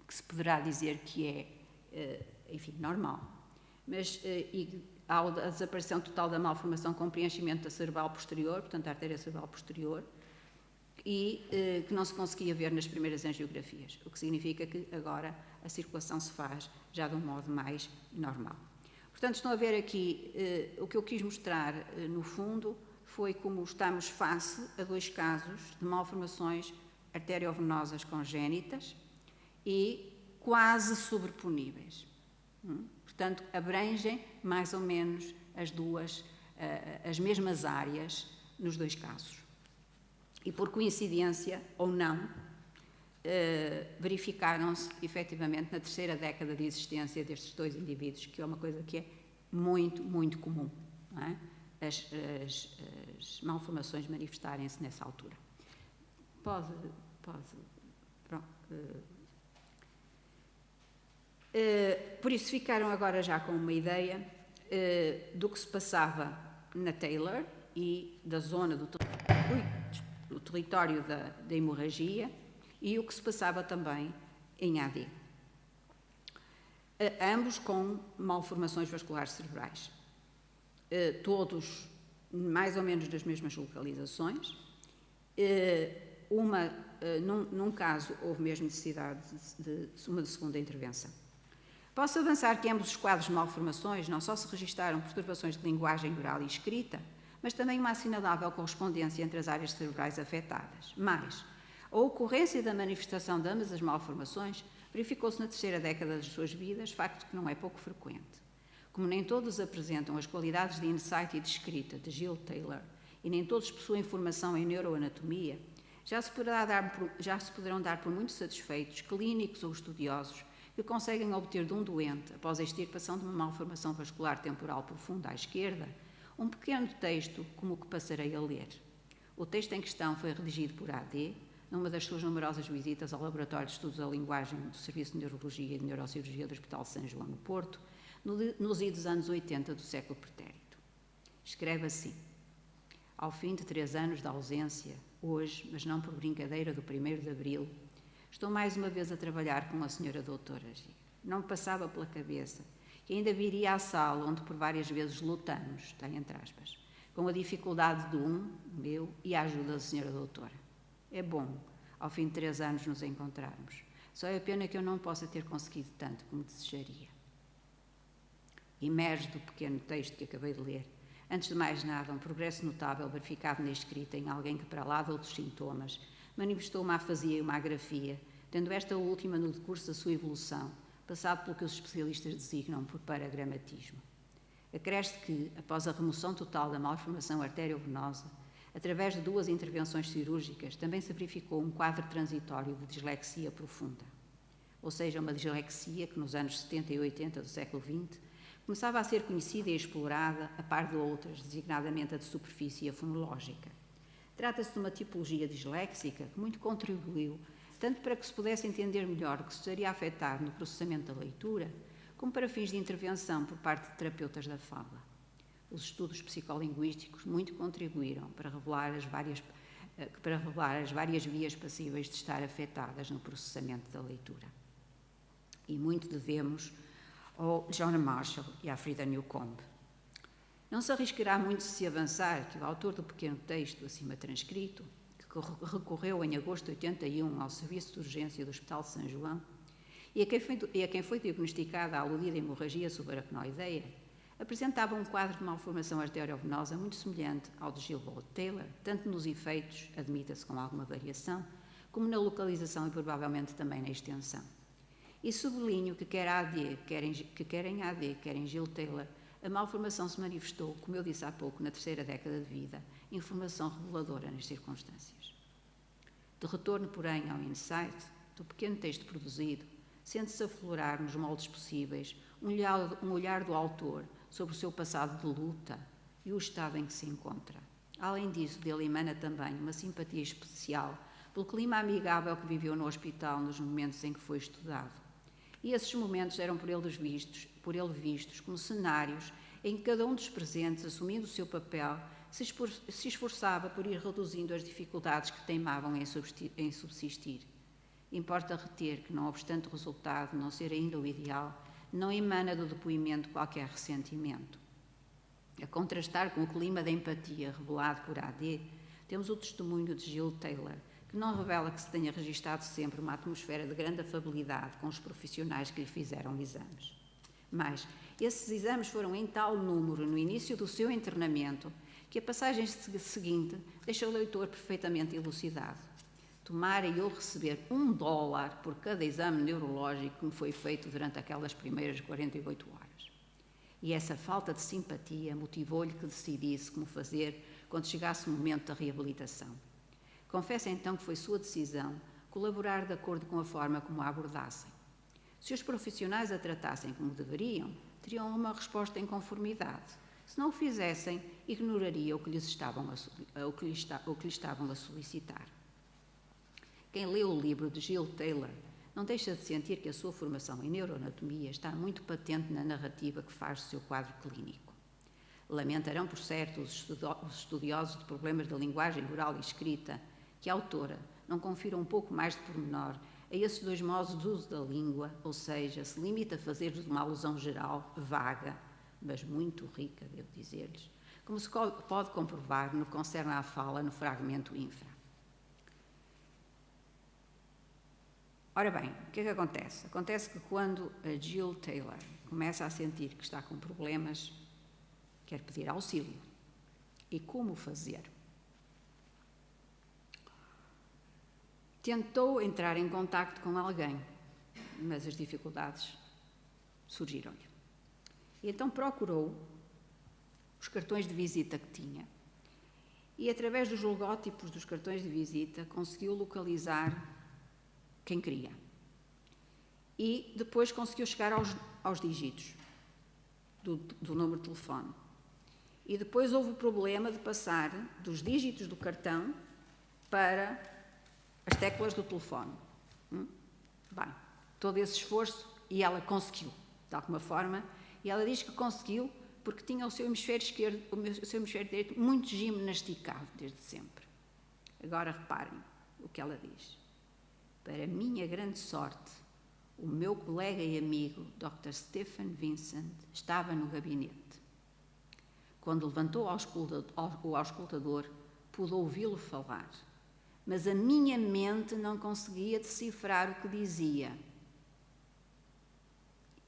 que se poderá dizer que é, enfim, normal. Mas há a desaparição total da malformação com preenchimento da cerebral posterior, portanto, a artéria cerebral posterior, e que não se conseguia ver nas primeiras angiografias, o que significa que agora a circulação se faz já de um modo mais normal. Portanto, estão a ver aqui, o que eu quis mostrar, no fundo, foi como estamos face a dois casos de malformações arteriovenosas congénitas e quase sobreponíveis. Portanto, abrangem mais ou menos as mesmas áreas nos dois casos. E por coincidência ou não, verificaram-se efetivamente na terceira década de existência destes dois indivíduos, que é uma coisa que é muito, muito comum, não é? As malformações manifestarem-se nessa altura. Por isso ficaram agora já com uma ideia do que se passava na Taylor e da zona do território da hemorragia e o que se passava também em AD. Ambos com malformações vasculares cerebrais. Todos mais ou menos das mesmas localizações. Num caso, houve mesmo necessidade de uma segunda intervenção. Posso avançar que ambos os quadros de malformações não só se registaram perturbações de linguagem oral e escrita, mas também uma assinalável correspondência entre as áreas cerebrais afetadas. Mais, a ocorrência da manifestação de ambas as malformações verificou-se na terceira década das suas vidas, facto que não é pouco frequente. Como nem todos apresentam as qualidades de insight e de escrita de Jill Taylor, e nem todos possuem formação em neuroanatomia, já se poderão dar por muito satisfeitos clínicos ou estudiosos que conseguem obter de um doente, após a extirpação de uma malformação vascular temporal profunda à esquerda, um pequeno texto como o que passarei a ler. O texto em questão foi redigido por AD, numa das suas numerosas visitas ao Laboratório de Estudos da Linguagem do Serviço de Neurologia e de Neurocirurgia do Hospital de São João, no Porto, nos idos anos 80 do século pretérito. Escreve assim: ao fim de 3 anos de ausência, hoje, mas não por brincadeira do 1º de abril, estou mais uma vez a trabalhar com a senhora doutora G. Não me passava pela cabeça que ainda viria à sala onde por várias vezes lutamos, está entre aspas, com a dificuldade do meu e a ajuda da senhora doutora. É bom, ao fim de 3 anos, nos encontrarmos. Só é pena que eu não possa ter conseguido tanto como desejaria. Emerge do pequeno texto que acabei de ler, antes de mais nada, um progresso notável verificado na escrita em alguém que, para lá de outros sintomas, manifestou uma afasia e uma agrafia, tendo esta última no decurso da sua evolução, passado pelo que os especialistas designam por paragramatismo. Acresce que, após a remoção total da malformação arteriovenosa, através de 2 intervenções cirúrgicas, também se verificou um quadro transitório de dislexia profunda, ou seja, uma dislexia que nos anos 70 e 80 do século XX começava a ser conhecida e explorada a par de outras, designadamente a de superfície e a fonológica. Trata-se de uma tipologia disléxica que muito contribuiu tanto para que se pudesse entender melhor o que se estaria a afetar no processamento da leitura, como para fins de intervenção por parte de terapeutas da fala. Os estudos psicolinguísticos muito contribuíram para revelar as várias vias passíveis de estar afetadas no processamento da leitura. E muito devemos ao John Marshall e à Frida Newcomb. Não se arriscará muito se avançar que o autor do pequeno texto acima transcrito, que recorreu em agosto de 81 ao Serviço de Urgência do Hospital de São João e a quem foi diagnosticada a aludida hemorragia subaracnoideia, apresentava um quadro de malformação arteriovenosa muito semelhante ao de Gilbert Taylor, tanto nos efeitos, admita-se com alguma variação, como na localização e provavelmente também na extensão. E sublinho que quer em AD, quer em Jill Taylor, a malformação se manifestou, como eu disse há pouco, na terceira década de vida, informação reveladora nas circunstâncias. De retorno, porém, ao insight, do pequeno texto produzido, sente-se aflorar nos moldes possíveis um olhar do autor sobre o seu passado de luta e o estado em que se encontra. Além disso, dele emana também uma simpatia especial pelo clima amigável que viveu no hospital nos momentos em que foi estudado. E esses momentos eram por ele vistos como cenários em que cada um dos presentes, assumindo o seu papel, se esforçava por ir reduzindo as dificuldades que teimavam em subsistir. Importa reter que, não obstante o resultado não ser ainda o ideal, não emana do depoimento qualquer ressentimento. A contrastar com o clima de empatia revelado por AD, temos o testemunho de Jill Taylor, que não revela que se tenha registado sempre uma atmosfera de grande afabilidade com os profissionais que lhe fizeram exames. Mas esses exames foram em tal número no início do seu internamento que a passagem seguinte deixa o leitor perfeitamente elucidado. Tomara eu receber $1 por cada exame neurológico que me foi feito durante aquelas primeiras 48 horas. E essa falta de simpatia motivou-lhe que decidisse como fazer quando chegasse o momento da reabilitação. Confessa então que foi sua decisão colaborar de acordo com a forma como a abordassem. Se os profissionais a tratassem como deveriam, teriam uma resposta em conformidade. Se não o fizessem, ignoraria o que lhe estavam a solicitar. Quem lê o livro de Jill Taylor não deixa de sentir que a sua formação em neuroanatomia está muito patente na narrativa que faz do seu quadro clínico. Lamentarão, por certo, os estudiosos de problemas da linguagem oral e escrita que a autora não confira um pouco mais de pormenor a esses dois modos de uso da língua, ou seja, se limita a fazer-lhes uma alusão geral, vaga, mas muito rica, devo dizer-lhes, como se pode comprovar no que concerne à fala no fragmento infra. Ora bem, o que é que acontece? Acontece que quando a Jill Taylor começa a sentir que está com problemas, quer pedir auxílio. E como fazer? Tentou entrar em contacto com alguém, mas as dificuldades surgiram-lhe. E então procurou os cartões de visita que tinha e, através dos logótipos dos cartões de visita, conseguiu localizar quem queria. E depois conseguiu chegar aos dígitos do número de telefone. E depois houve o problema de passar dos dígitos do cartão para as teclas do telefone. Bem, todo esse esforço, e ela conseguiu, de alguma forma, e ela diz que conseguiu porque tinha o seu hemisfério esquerdo, o seu hemisfério direito muito gimnasticado desde sempre. Agora reparem o que ela diz. Para minha grande sorte, o meu colega e amigo, Dr. Stephen Vincent, estava no gabinete. Quando levantou o auscultador, pude ouvi-lo falar, mas a minha mente não conseguia decifrar o que dizia.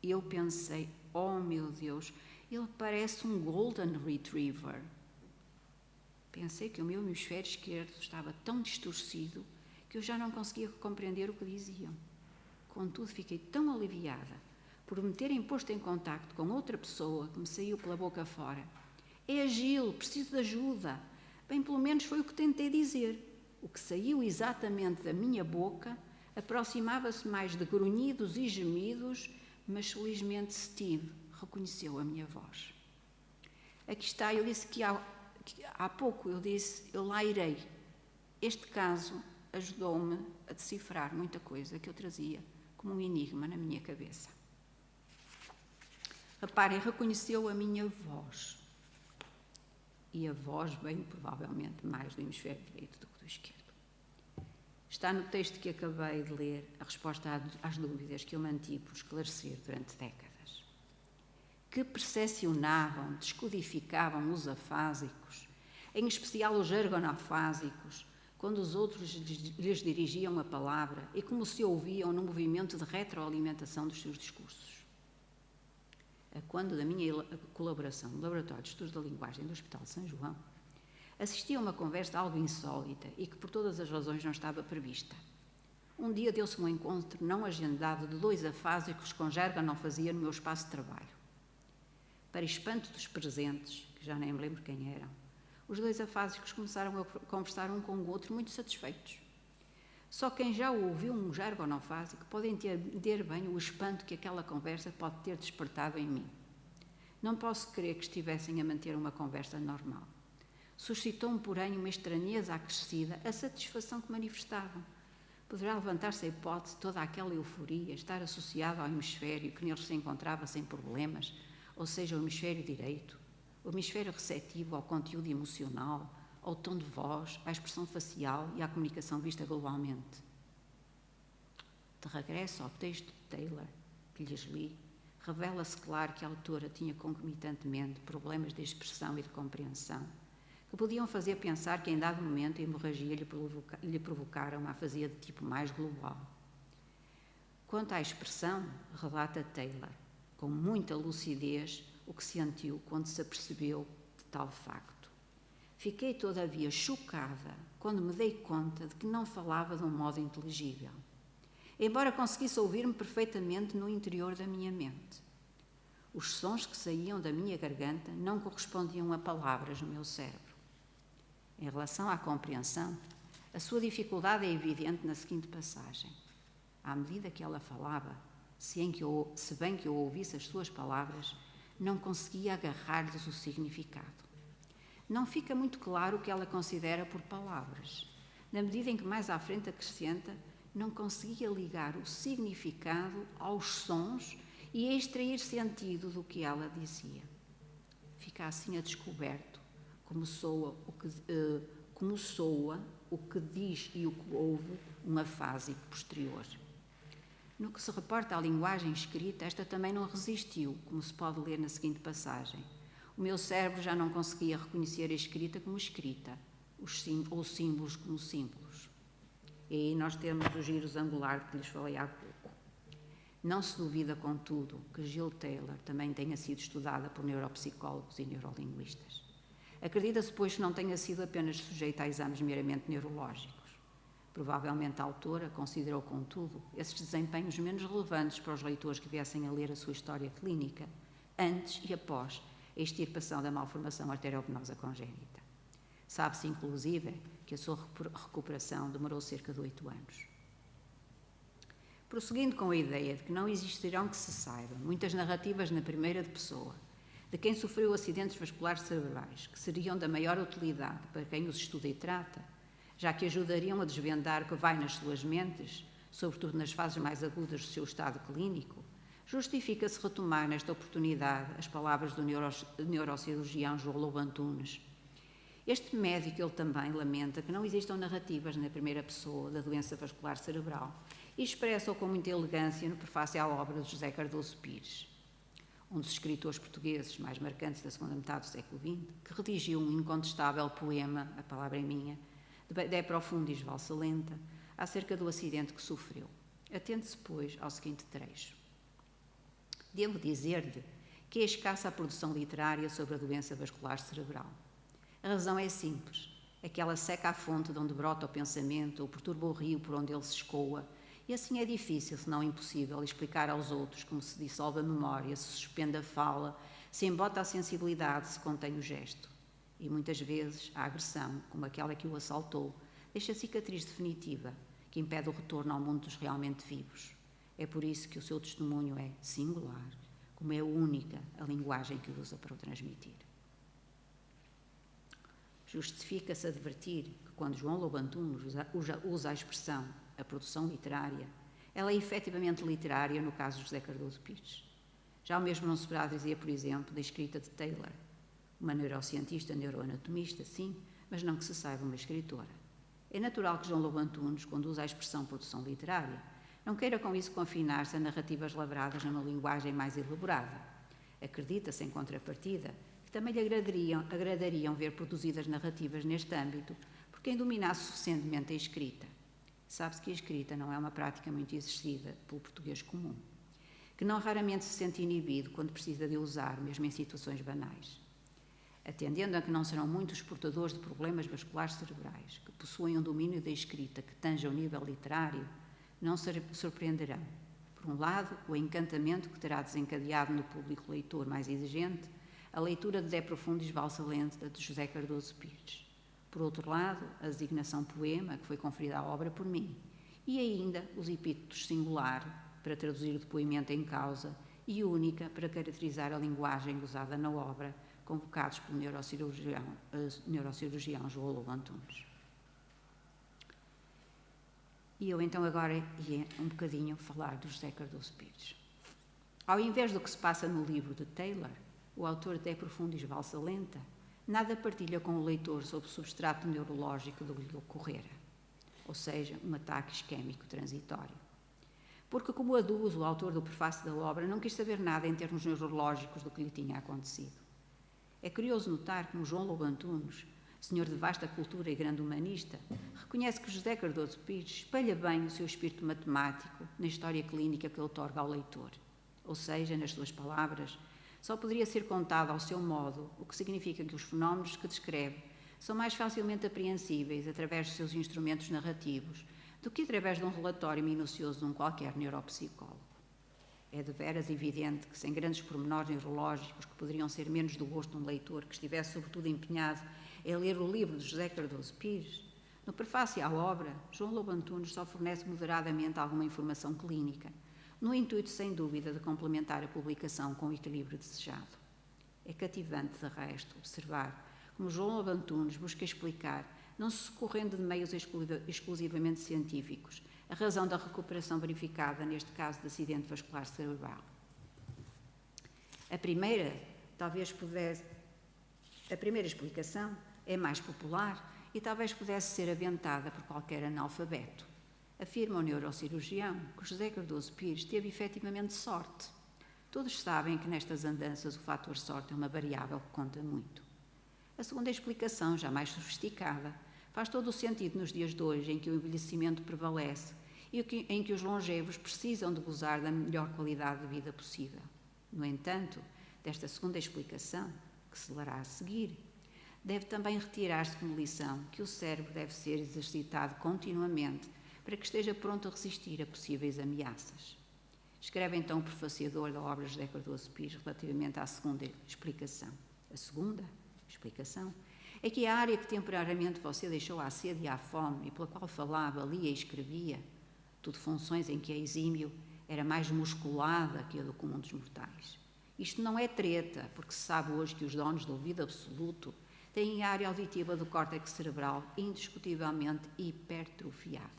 Eu pensei, oh meu Deus, ele parece um Golden Retriever. Pensei que o meu hemisfério esquerdo estava tão distorcido que eu já não conseguia compreender o que diziam. Contudo, fiquei tão aliviada por me terem posto em contacto com outra pessoa que me saiu pela boca fora. É a Jill, preciso de ajuda. Bem, pelo menos foi o que tentei dizer. O que saiu exatamente da minha boca aproximava-se mais de grunhidos e gemidos, mas felizmente Steve reconheceu a minha voz. Aqui está, eu disse que há pouco, eu lá irei. Este caso ajudou-me a decifrar muita coisa que eu trazia como um enigma na minha cabeça. Reparem, reconheceu a minha voz. E a voz vem provavelmente mais do hemisfério direito do que do esquerdo. Está no texto que acabei de ler a resposta às dúvidas que eu mantive por esclarecer durante décadas. Que percepcionavam, descodificavam os afásicos, em especial os ergonafásicos, quando os outros lhes dirigiam a palavra e como se ouviam no movimento de retroalimentação dos seus discursos. A quando da minha colaboração no Laboratório de Estudos da Linguagem do Hospital de São João, assisti a uma conversa algo insólita e que por todas as razões não estava prevista. Um dia deu-se um encontro não agendado de 2 afásicos com gergonofazia no meu espaço de trabalho. Para espanto dos presentes, que já nem me lembro quem eram, os 2 afásicos começaram a conversar um com o outro muito satisfeitos. Só quem já ouviu um gergonofásico pode entender bem o espanto que aquela conversa pode ter despertado em mim. Não posso crer que estivessem a manter uma conversa normal. Suscitou-me, porém, uma estranheza acrescida a satisfação que manifestavam. Poderá levantar-se a hipótese de toda aquela euforia estar associada ao hemisfério que neles se encontrava sem problemas, ou seja, o hemisfério direito, o hemisfério receptivo ao conteúdo emocional, ao tom de voz, à expressão facial e à comunicação vista globalmente. De regresso ao texto de Taylor, que lhes li, revela-se claro que a autora tinha concomitantemente problemas de expressão e de compreensão, que podiam fazer pensar que em dado momento a hemorragia lhe provocara uma afasia de tipo mais global. Quanto à expressão, relata Taylor, com muita lucidez, o que sentiu quando se apercebeu de tal facto. Fiquei, todavia, chocada quando me dei conta de que não falava de um modo inteligível, embora conseguisse ouvir-me perfeitamente no interior da minha mente. Os sons que saíam da minha garganta não correspondiam a palavras no meu cérebro. Em relação à compreensão, a sua dificuldade é evidente na seguinte passagem. À medida que ela falava, se bem que eu ouvisse as suas palavras, não conseguia agarrar-lhes o significado. Não fica muito claro o que ela considera por palavras. Na medida em que mais à frente acrescenta, não conseguia ligar o significado aos sons e a extrair sentido do que ela dizia. Fica assim a descoberto como soa o que diz e o que ouve um afásico posterior. No que se reporta à linguagem escrita, esta também não resistiu, como se pode ler na seguinte passagem. O meu cérebro já não conseguia reconhecer a escrita como escrita, ou símbolos como símbolos. E aí nós temos o giro angular de que lhes falei há pouco. Não se duvida, contudo, que Jill Taylor também tenha sido estudada por neuropsicólogos e neurolinguistas. Acredita-se, pois, que não tenha sido apenas sujeita a exames meramente neurológicos. Provavelmente a autora considerou, contudo, esses desempenhos menos relevantes para os leitores que viessem a ler a sua história clínica, antes e após a extirpação da malformação arteriovenosa congénita. Sabe-se, inclusive, que a sua recuperação demorou cerca de 8 anos. Prosseguindo com a ideia de que não existirão, que se saiba, muitas narrativas na primeira pessoa de quem sofreu acidentes vasculares cerebrais, que seriam da maior utilidade para quem os estuda e trata, já que ajudariam a desvendar o que vai nas suas mentes, sobretudo nas fases mais agudas do seu estado clínico, justifica-se retomar nesta oportunidade as palavras do neurocirurgião João Lobo Antunes. Este médico, ele também lamenta que não existam narrativas na primeira pessoa da doença vascular cerebral e expressa-o com muita elegância no prefácio à obra de José Cardoso Pires, um dos escritores portugueses mais marcantes da segunda metade do século XX, que redigiu um incontestável poema, a palavra é minha, de profundis valsa lenta, acerca do acidente que sofreu. Atente-se, pois, ao seguinte trecho. Devo dizer-lhe que é escassa a produção literária sobre a doença vascular cerebral. A razão é simples. Aquela seca a fonte de onde brota o pensamento ou perturba o rio por onde ele se escoa, e assim é difícil, se não impossível, explicar aos outros como se dissolve a memória, se suspende a fala, se embota a sensibilidade, se contém o gesto. E muitas vezes a agressão, como aquela que o assaltou, deixa cicatriz definitiva, que impede o retorno ao mundo dos realmente vivos. É por isso que o seu testemunho é singular, como é única a linguagem que usa para o transmitir. Justifica-se advertir que quando João Lobo Antunes usa a expressão a produção literária, ela é efetivamente literária no caso de José Cardoso Pires. Já o mesmo não se poderá dizer, por exemplo, da escrita de Taylor, uma neurocientista, neuroanatomista, sim, mas não que se saiba uma escritora. É natural que João Lobo Antunes, quando usa a expressão produção literária, não queira com isso confinar-se a narrativas labradas numa linguagem mais elaborada. Acredita-se, em contrapartida, que também lhe agradariam ver produzidas narrativas neste âmbito por quem dominasse suficientemente a escrita. Sabe-se que a escrita não é uma prática muito exercida pelo português comum, que não raramente se sente inibido quando precisa de usar, mesmo em situações banais. Atendendo a que não serão muitos portadores de problemas vasculares cerebrais que possuem um domínio da escrita que tanja ao nível literário, não se surpreenderão. Por um lado, o encantamento que terá desencadeado no público leitor mais exigente a leitura de De Profundis valsa lenta de José Cardoso Pires. Por outro lado, a designação poema, que foi conferida à obra por mim, e ainda os epítetos singular, para traduzir o depoimento em causa, e única, para caracterizar a linguagem usada na obra, convocados pelo neurocirurgião João Lobo Antunes. E eu então agora ia um bocadinho falar do José Cardoso Pires. Ao invés do que se passa no livro de Taylor, o autor de É Profundis Valsa Lenta, nada partilha com o leitor sobre o substrato neurológico do que lhe ocorrera, ou seja, um ataque isquémico transitório. Porque, como aduz o autor do prefácio da obra, não quis saber nada em termos neurológicos do que lhe tinha acontecido. É curioso notar como João Lobo Antunes, senhor de vasta cultura e grande humanista, reconhece que José Cardoso Pires espelha bem o seu espírito matemático na história clínica que ele otorga ao leitor. Ou seja, nas suas palavras, só poderia ser contado ao seu modo, o que significa que os fenómenos que descreve são mais facilmente apreensíveis através dos seus instrumentos narrativos do que através de um relatório minucioso de um qualquer neuropsicólogo. É deveras evidente que, sem grandes pormenores neurológicos que poderiam ser menos do gosto de um leitor que estivesse sobretudo empenhado em ler o livro de José Cardoso Pires, no prefácio à obra, João Lobo Antunes só fornece moderadamente alguma informação clínica, no intuito, sem dúvida, de complementar a publicação com o equilíbrio desejado. É cativante, de resto, observar como João Lobo Antunes busca explicar, não se socorrendo de meios exclusivamente científicos, a razão da recuperação verificada neste caso de acidente vascular cerebral. A primeira explicação é mais popular e talvez pudesse ser aventada por qualquer analfabeto. Afirma o neurocirurgião que José Cardoso Pires teve efetivamente sorte. Todos sabem que nestas andanças o fator sorte é uma variável que conta muito. A segunda explicação, já mais sofisticada, faz todo o sentido nos dias de hoje em que o envelhecimento prevalece e em que os longevos precisam de gozar da melhor qualidade de vida possível. No entanto, desta segunda explicação, que se lerá a seguir, deve também retirar-se como lição que o cérebro deve ser exercitado continuamente para que esteja pronto a resistir a possíveis ameaças. Escreve então o prefaciador da obra de José Cardoso Pires relativamente à segunda explicação. A segunda explicação é que a área que temporariamente você deixou à sede e à fome e pela qual falava, lia e escrevia, tudo funções em que a exímio era mais musculada que a do comum dos mortais. Isto não é treta, porque se sabe hoje que os donos do ouvido absoluto têm a área auditiva do córtex cerebral indiscutivelmente hipertrofiada.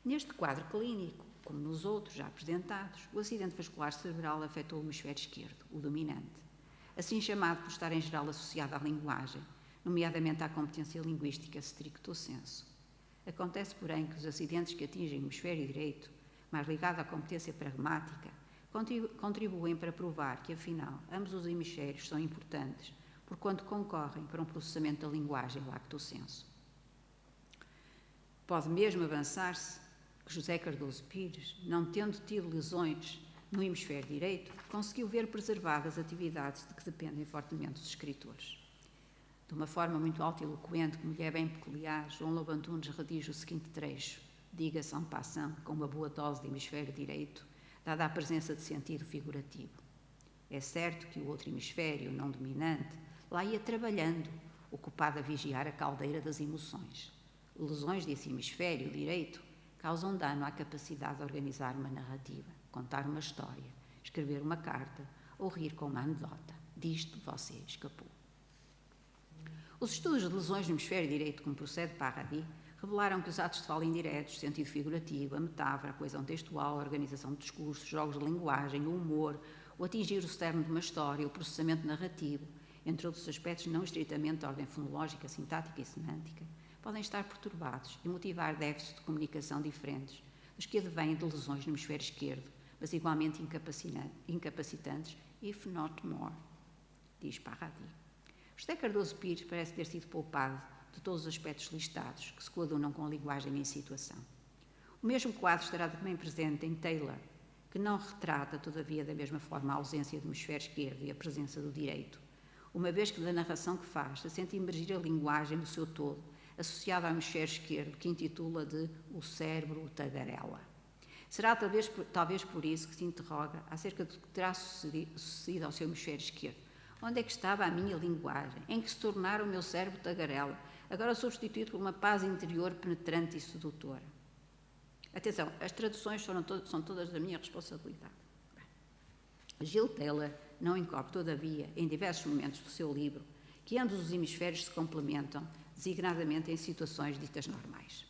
Neste quadro clínico, como nos outros já apresentados, o acidente vascular cerebral afetou o hemisfério esquerdo, o dominante, assim chamado por estar em geral associado à linguagem, nomeadamente à competência linguística stricto sensu. Acontece, porém, que os acidentes que atingem o hemisfério direito, mais ligado à competência pragmática, contribuem para provar que, afinal, ambos os hemisférios são importantes, porquanto concorrem para um processamento da linguagem lacto sensu. Pode mesmo avançar-se que José Cardoso Pires, não tendo tido lesões no hemisfério direito, conseguiu ver preservadas atividades de que dependem fortemente os escritores. De uma forma muito autoeloquente, como lhe é bem peculiar, João Lobo Antunes redige o seguinte trecho, diga-se en passant, com uma boa dose de hemisfério direito, dada a presença de sentido figurativo. É certo que o outro hemisfério, não dominante, lá ia trabalhando, ocupado a vigiar a caldeira das emoções. Lesões desse hemisfério direito causam dano à capacidade de organizar uma narrativa, contar uma história, escrever uma carta ou rir com uma anedota. Disto você escapou. Os estudos de lesões no hemisfério direito, como procede Paradis, revelaram que os atos de fala indiretos, sentido figurativo, a metáfora, a coesão textual, a organização de discursos, jogos de linguagem, o humor, o atingir o cerne de uma história, o processamento narrativo, entre outros aspectos não estritamente de ordem fonológica, sintática e semântica, podem estar perturbados e motivar déficits de comunicação diferentes dos que advêm de lesões no hemisfério esquerdo, mas igualmente incapacitantes, if not more, diz Paradis. José Cardoso Pires parece ter sido poupado de todos os aspectos listados que se coadunam com a linguagem em situação. O mesmo quadro estará também presente em Taylor, que não retrata, todavia, da mesma forma a ausência do hemisfério esquerdo e a presença do direito, uma vez que da narração que faz se sente emergir a linguagem no seu todo, associada ao hemisfério esquerdo, que intitula de O Cérebro Tagarela. Será talvez por isso que se interroga acerca do que terá sucedido ao seu hemisfério esquerdo. Onde é que estava a minha linguagem? Em que se tornara o meu cérebro tagarela, agora substituído por uma paz interior penetrante e sedutora? Atenção, as traduções são todas da minha responsabilidade. Gil Taylor não encobre, todavia, em diversos momentos do seu livro, que ambos os hemisférios se complementam, designadamente em situações ditas normais.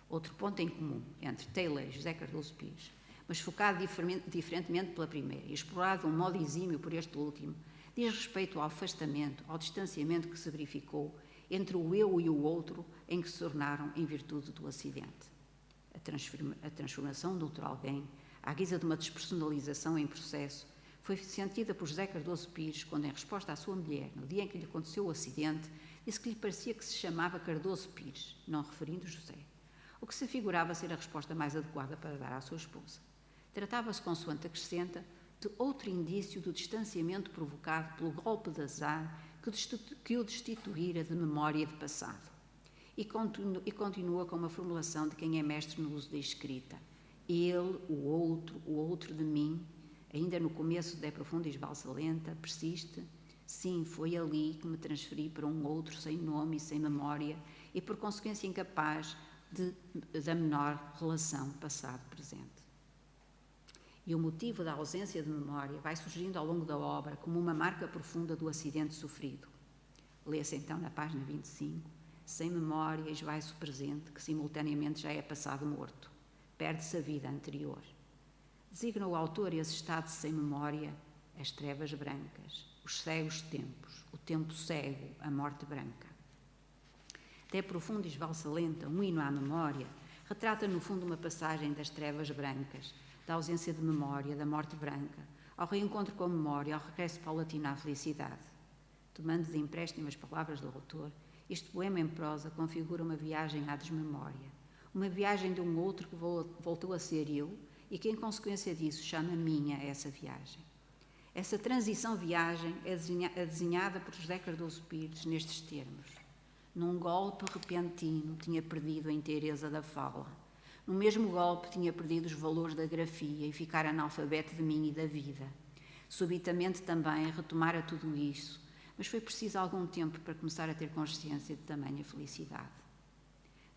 Outro ponto em comum entre Taylor e José Cardoso Pires mas focado diferentemente pela primeira e explorado de um modo exímio por este último, diz respeito ao afastamento, ao distanciamento que se verificou entre o eu e o outro em que se tornaram em virtude do acidente. A transformação do outro alguém, à guisa de uma despersonalização em processo, foi sentida por José Cardoso Pires quando, em resposta à sua mulher, no dia em que lhe aconteceu o acidente, disse que lhe parecia que se chamava Cardoso Pires, não referindo José, o que se figurava ser a resposta mais adequada para dar à sua esposa. Tratava-se, consoante acrescenta, de outro indício do distanciamento provocado pelo golpe de azar que o destituíra de memória e de passado. E continua com uma formulação de quem é mestre no uso da escrita. Ele, o outro de mim, ainda no começo de Profundis Valsa Lenta, persiste: sim, foi ali que me transferi para um outro sem nome e sem memória e, por consequência, incapaz da menor relação passado-presente. E o motivo da ausência de memória vai surgindo ao longo da obra como uma marca profunda do acidente sofrido. Lê-se então na página 25: sem memória esvai-se o presente, que simultaneamente já é passado morto. Perde-se a vida anterior. Designa o autor esse estado sem memória, as trevas brancas, os cegos tempos, o tempo cego, a morte branca. De Profundis Valsa Lenta, um hino à memória, retrata no fundo uma passagem das trevas brancas, da ausência de memória, da morte branca, ao reencontro com a memória, ao regresso paulatino à felicidade. Tomando de empréstimo as palavras do autor, este poema em prosa configura uma viagem à desmemória, uma viagem de um outro que voltou a ser eu e que, em consequência disso, chama minha essa viagem. Essa transição-viagem é desenhada por José Cardoso Pires nestes termos: num golpe repentino tinha perdido a inteireza da fala. No mesmo golpe tinha perdido os valores da grafia e ficara analfabeto de mim e da vida. Subitamente também retomara tudo isso, mas foi preciso algum tempo para começar a ter consciência de tamanha felicidade.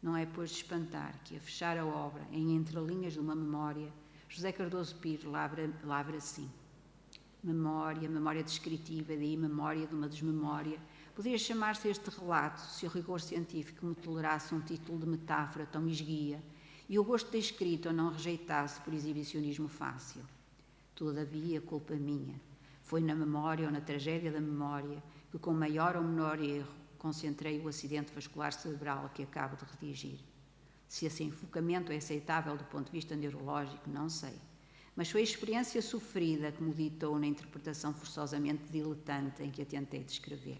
Não é, pois, de espantar que, a fechar a obra em entrelinhas de uma memória, José Cardoso Pires lavra assim: memória descritiva, daí memória de uma desmemória. Poderia chamar-se este relato se o rigor científico me tolerasse um título de metáfora tão esguia e o gosto da escrita não rejeitasse por exibicionismo fácil. Todavia, culpa minha, foi na memória ou na tragédia da memória que, com maior ou menor erro, concentrei o acidente vascular cerebral que acabo de redigir. Se esse enfocamento é aceitável do ponto de vista neurológico, não sei, mas foi a experiência sofrida que me ditou na interpretação forçosamente diletante em que a tentei descrever.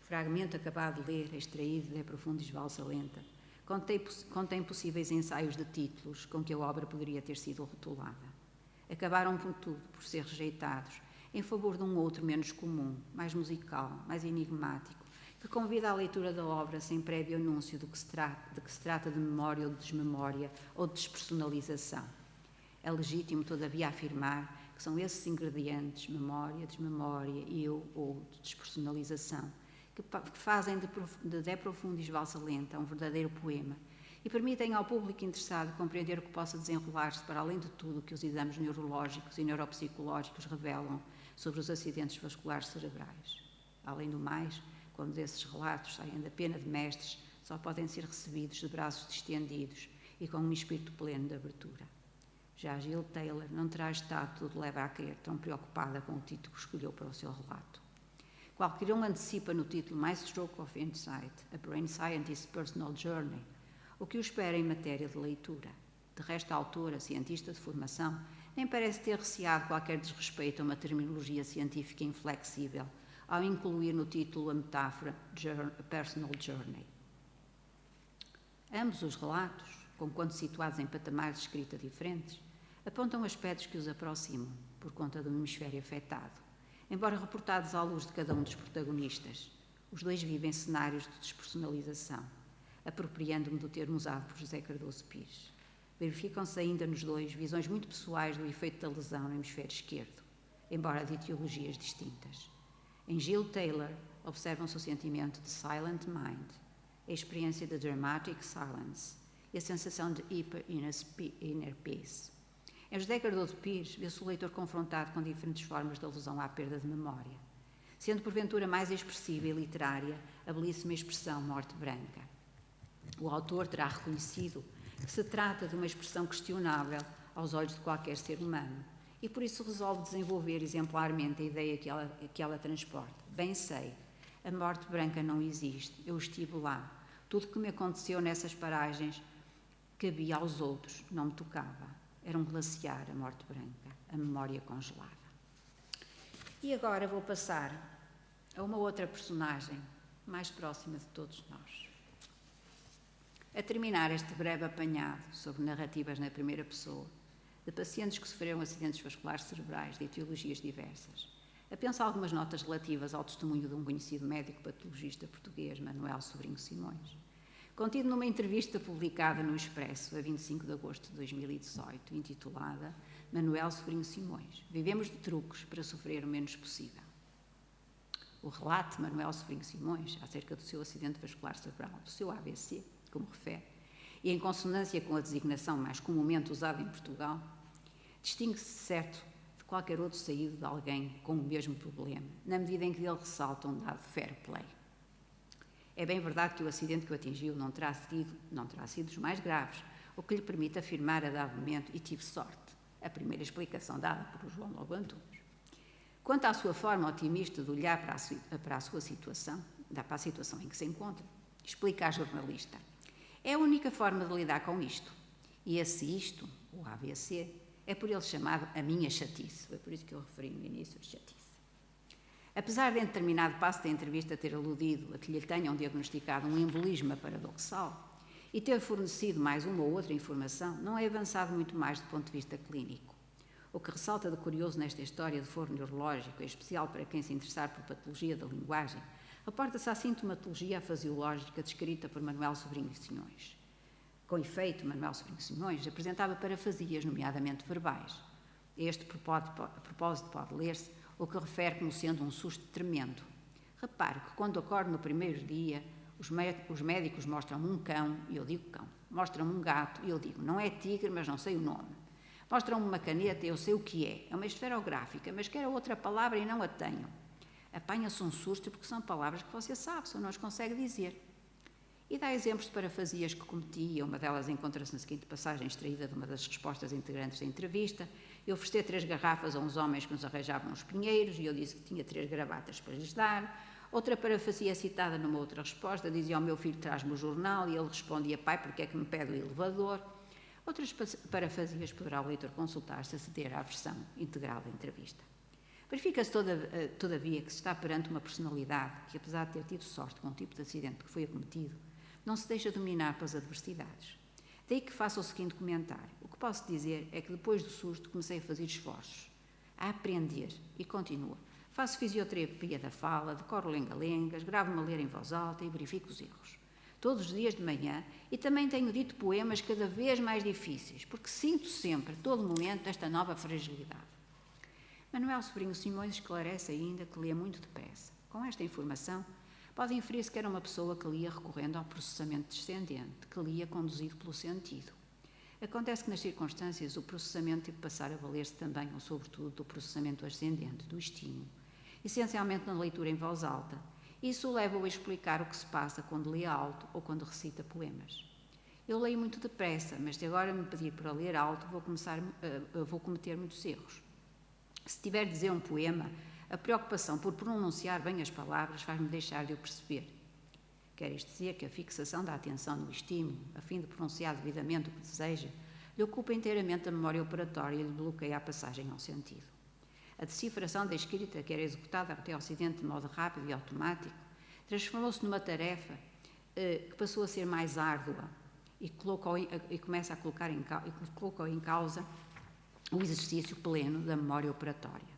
O fragmento acabado de ler, extraído de Profundis Valsa Lenta, contém possíveis ensaios de títulos com que a obra poderia ter sido rotulada. Acabaram, contudo, por ser rejeitados em favor de um outro menos comum, mais musical, mais enigmático, que convida à leitura da obra sem prévio anúncio de que se trata de memória ou de desmemória ou de despersonalização. É legítimo, todavia, afirmar que são esses ingredientes, memória, desmemória, eu ou despersonalização, que fazem de Profundis Valsa Lenta um verdadeiro poema e permitem ao público interessado compreender o que possa desenrolar-se para além de tudo o que os exames neurológicos e neuropsicológicos revelam sobre os acidentes vasculares cerebrais. Além do mais, quando esses relatos saem da pena de mestres, só podem ser recebidos de braços distendidos e com um espírito pleno de abertura. Já Jill Taylor não terá estado tudo leva a crer tão preocupada com o título que escolheu para o seu relato. Qualquer um antecipa no título My Stroke of Insight, A Brain Scientist's Personal Journey, o que o espera em matéria de leitura. De resto, a autora, cientista de formação, nem parece ter receado qualquer desrespeito a uma terminologia científica inflexível, ao incluir no título a metáfora Personal Journey. Ambos os relatos, conquanto situados em patamares de escrita diferentes, apontam aspectos que os aproximam, por conta do hemisfério afetado, embora reportados à luz de cada um dos protagonistas. Os dois vivem cenários de despersonalização, apropriando-me do termo usado por José Cardoso Pires. Verificam-se ainda nos dois visões muito pessoais do efeito da lesão no hemisfério esquerdo, embora de etiologias distintas. Em Jill Taylor, observam-se o sentimento de silent mind, a experiência de dramatic silence e a sensação de hyper inner peace. Em José Cardoso Pires, vê-se o leitor confrontado com diferentes formas de alusão à perda de memória, sendo porventura mais expressiva e literária a belíssima expressão morte branca. O autor terá reconhecido que se trata de uma expressão questionável aos olhos de qualquer ser humano, e por isso resolve desenvolver exemplarmente a ideia que ela transporta. Bem sei, a morte branca não existe, eu estive lá. Tudo que me aconteceu nessas paragens cabia aos outros, não me tocava. Era um glaciar, a morte branca, a memória congelada. E agora vou passar a uma outra personagem mais próxima de todos nós. A terminar este breve apanhado sobre narrativas na primeira pessoa, de pacientes que sofreram acidentes vasculares cerebrais de etiologias diversas, apenso algumas notas relativas ao testemunho de um conhecido médico patologista português, Manuel Sobrinho Simões, contido numa entrevista publicada no Expresso a 25 de agosto de 2018, intitulada Manuel Sobrinho Simões, vivemos de truques para sofrer o menos possível. O relato de Manuel Sobrinho Simões acerca do seu acidente vascular cerebral, do seu AVC, como refere, e em consonância com a designação mais comumente usada em Portugal, distingue-se, certo, de qualquer outro saído de alguém com o mesmo problema, na medida em que dele ressalta um dado fair play. É bem verdade que o acidente que o atingiu não terá sido dos mais graves, o que lhe permite afirmar a dado momento, e tive sorte, a primeira explicação dada por João Lobo Antunes. Quanto à sua forma otimista de olhar para a sua situação, para a situação em que se encontra, explica a jornalista, é a única forma de lidar com isto. E esse isto, o AVC, é por ele chamado a minha chatice. Foi por isso que eu referi no início de chatice. Apesar de em determinado passo da entrevista ter aludido a que lhe tenham diagnosticado um embolisma paradoxal e ter fornecido mais uma ou outra informação, não é avançado muito mais do ponto de vista clínico. O que ressalta de curioso nesta história de foro neurológico, em especial para quem se interessar por patologia da linguagem, reporta-se à sintomatologia fasiológica descrita por Manuel Sobrinho Simões. Com efeito, Manuel Sobrinho Simões apresentava parafasias, nomeadamente verbais. A este propósito pode ler-se o que refere como sendo um susto tremendo. Repare que quando acordo no primeiro dia, os médicos mostram-me um cão e eu digo cão. Mostram-me um gato e eu digo, não é tigre, mas não sei o nome. Mostram-me uma caneta e eu sei o que é. É uma esferográfica, mas quero outra palavra e não a tenho. Apanha-se um susto porque são palavras que você sabe, só não as consegue dizer. E dá exemplos de parafasias que cometi, uma delas encontra-se na seguinte passagem extraída de uma das respostas integrantes da entrevista. Eu ofereci 3 garrafas a uns homens que nos arranjavam os pinheiros e eu disse que tinha 3 gravatas para lhes dar. Outra parafasia citada numa outra resposta dizia ao meu filho, traz-me o jornal, e ele respondia, pai, porque é que me pede o elevador? Outras parafasias poderá o leitor consultar se aceder à versão integral da entrevista. Verifica-se, todavia, que se está perante uma personalidade que, apesar de ter tido sorte com o tipo de acidente que foi acometido, não se deixa dominar pelas adversidades. Daí que faço o seguinte comentário. O que posso dizer é que depois do susto comecei a fazer esforços, a aprender, e continua. Faço fisioterapia da fala, decoro lenga-lengas, gravo-me a ler em voz alta e verifico os erros. Todos os dias de manhã, e também tenho dito poemas cada vez mais difíceis, porque sinto sempre, a todo momento, esta nova fragilidade. Manuel Sobrinho Simões esclarece ainda que lia muito depressa. Com esta informação, pode inferir-se que era uma pessoa que lia recorrendo ao processamento descendente, que lia conduzido pelo sentido. Acontece que, nas circunstâncias, o processamento teve de passar a valer-se também, ou sobretudo, do processamento ascendente, do estímulo, essencialmente na leitura em voz alta. Isso leva-o a explicar o que se passa quando lê alto ou quando recita poemas. Eu leio muito depressa, mas se agora me pedir para ler alto, vou cometer muitos erros. Se tiver de dizer um poema, a preocupação por pronunciar bem as palavras faz-me deixar de o perceber. Quer isto dizer que a fixação da atenção no estímulo, a fim de pronunciar devidamente o que deseja, lhe ocupa inteiramente a memória operatória e lhe bloqueia a passagem ao sentido. A decifração da escrita, que era executada até ao acidente de modo rápido e automático, transformou-se numa tarefa que passou a ser mais árdua e colocou em causa o exercício pleno da memória operatória.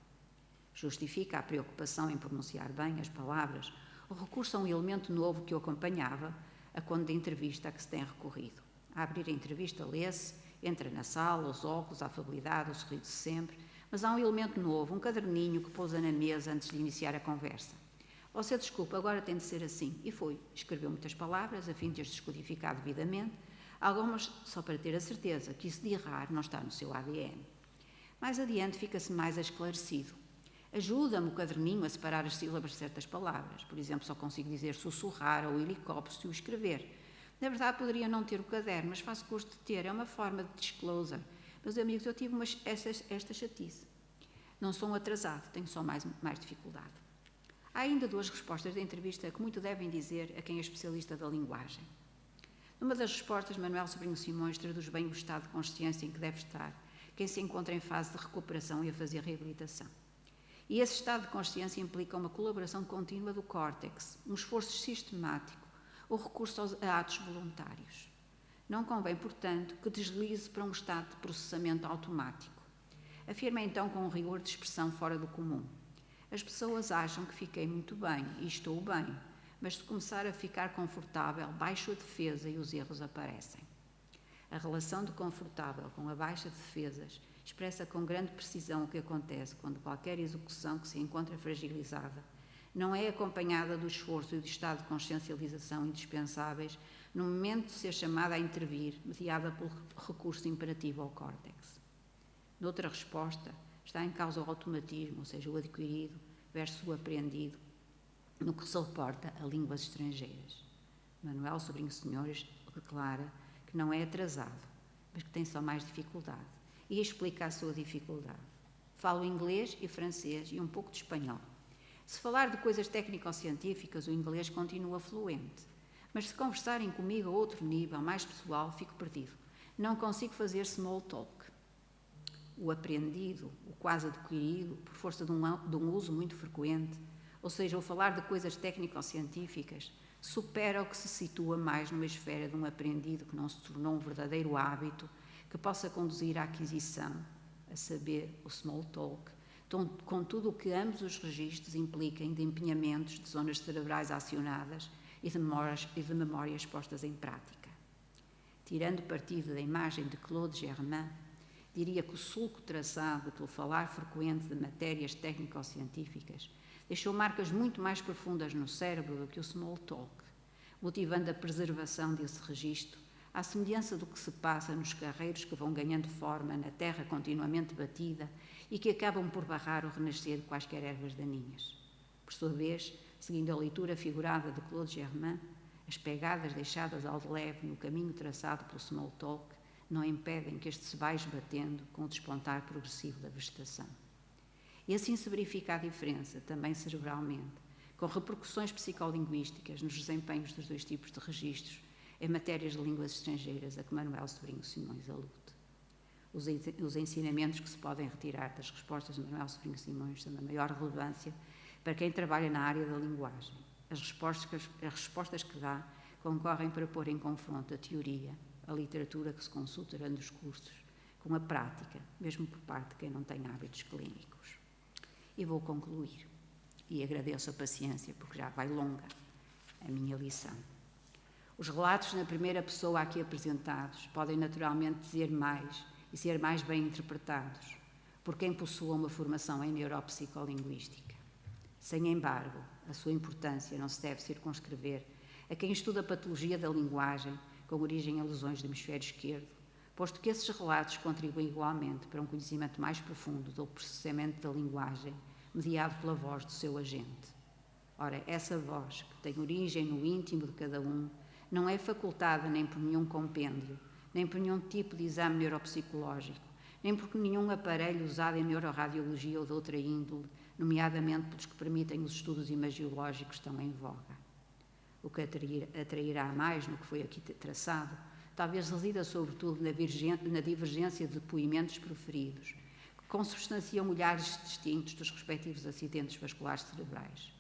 Justifica a preocupação em pronunciar bem as palavras o recurso a um elemento novo que o acompanhava a quando da entrevista a que se tem recorrido. A abrir a entrevista lê-se, entra na sala, os óculos, a afabilidade, o sorriso de sempre, mas há um elemento novo, um caderninho que pousa na mesa antes de iniciar a conversa. Você desculpa, agora tem de ser assim. E foi. Escreveu muitas palavras a fim de as descodificar devidamente, algumas só para ter a certeza que isso de errar não está no seu ADN. Mais adiante fica-se mais esclarecido. Ajuda-me o caderninho a separar as sílabas de certas palavras. Por exemplo, só consigo dizer sussurrar ou helicóptero se o escrever. Na verdade, poderia não ter o caderno, mas faço gosto de ter. É uma forma de disclosure. Meus amigos, eu tive esta chatice. Não sou um atrasado, tenho só mais dificuldade. Há ainda 2 respostas da entrevista que muito devem dizer a quem é especialista da linguagem. Numa das respostas, Manuel Sobrinho Simões traduz bem o estado de consciência em que deve estar quem se encontra em fase de recuperação e a fazer reabilitação. E esse estado de consciência implica uma colaboração contínua do córtex, um esforço sistemático, o recurso a atos voluntários. Não convém, portanto, que deslize para um estado de processamento automático. Afirma então com um rigor de expressão fora do comum. As pessoas acham que fiquei muito bem e estou bem, mas se começar a ficar confortável, baixo a defesa e os erros aparecem. A relação de confortável com a baixa de defesas expressa com grande precisão o que acontece quando qualquer execução que se encontra fragilizada não é acompanhada do esforço e do estado de consciencialização indispensáveis no momento de ser chamada a intervir, mediada pelo recurso imperativo ao córtex. Noutra resposta, está em causa o automatismo, ou seja, o adquirido versus o aprendido, no que se reporta a línguas estrangeiras. Manuel Sobrinho Simões declara que não é atrasado, mas que tem só mais dificuldade, e explica a sua dificuldade. Falo inglês e francês e um pouco de espanhol. Se falar de coisas técnico-científicas, o inglês continua fluente, mas se conversarem comigo a outro nível, mais pessoal, fico perdido. Não consigo fazer small talk. O aprendido, o quase adquirido, por força de um uso muito frequente, ou seja, o falar de coisas técnico-científicas, supera o que se situa mais numa esfera de um aprendido que não se tornou um verdadeiro hábito que possa conduzir à aquisição, a saber, o small talk, com tudo o que ambos os registros impliquem de empenhamentos de zonas cerebrais acionadas e de memórias postas em prática. Tirando partido da imagem de Claude Germain, diria que o sulco traçado pelo falar frequente de matérias técnico-científicas deixou marcas muito mais profundas no cérebro do que o small talk, motivando a preservação desse registro, à semelhança do que se passa nos carreiros que vão ganhando forma na terra continuamente batida e que acabam por barrar o renascer de quaisquer ervas daninhas. Por sua vez, seguindo a leitura figurada de Claude Germain, as pegadas deixadas ao de leve no caminho traçado pelo small talk não impedem que este se vá esbatendo com o despontar progressivo da vegetação. E assim se verifica a diferença, também cerebralmente, com repercussões psicolinguísticas nos desempenhos dos 2 tipos de registros em matérias de línguas estrangeiras a que Manuel Sobrinho Simões alude. Os ensinamentos que se podem retirar das respostas de Manuel Sobrinho Simões são da maior relevância para quem trabalha na área da linguagem. As respostas que dá concorrem para pôr em confronto a teoria, a literatura que se consulta durante os cursos, com a prática, mesmo por parte de quem não tem hábitos clínicos. E vou concluir, e agradeço a paciência, porque já vai longa a minha lição. Os relatos na primeira pessoa aqui apresentados podem naturalmente dizer mais e ser mais bem interpretados por quem possua uma formação em neuropsicolinguística. Sem embargo, a sua importância não se deve circunscrever a quem estuda a patologia da linguagem com origem em lesões do hemisfério esquerdo, posto que esses relatos contribuem igualmente para um conhecimento mais profundo do processamento da linguagem, mediado pela voz do seu agente. Ora, essa voz, que tem origem no íntimo de cada um, não é facultada nem por nenhum compêndio, nem por nenhum tipo de exame neuropsicológico, nem por nenhum aparelho usado em neuroradiologia ou de outra índole, nomeadamente pelos que permitem os estudos imagiológicos que estão em voga. O que atrairá mais no que foi aqui traçado, talvez resida sobretudo na divergência de depoimentos proferidos, que consubstanciam olhares distintos dos respectivos acidentes vasculares cerebrais.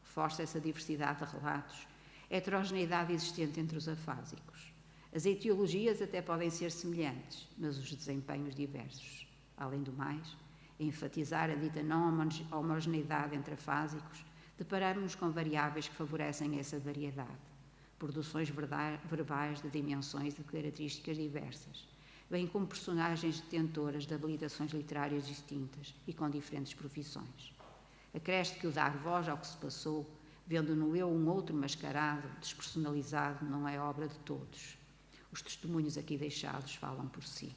Força essa diversidade de relatos, a heterogeneidade existente entre os afásicos. As etiologias até podem ser semelhantes, mas os desempenhos diversos. Além do mais, a enfatizar a dita não homogeneidade entre afásicos, deparamos-nos com variáveis que favorecem essa variedade, produções verbais de dimensões e de características diversas, bem como personagens detentoras de habilitações literárias distintas e com diferentes profissões. Acresce que o dar voz ao que se passou, vendo no eu um outro mascarado, despersonalizado, não é obra de todos. Os testemunhos aqui deixados falam por si.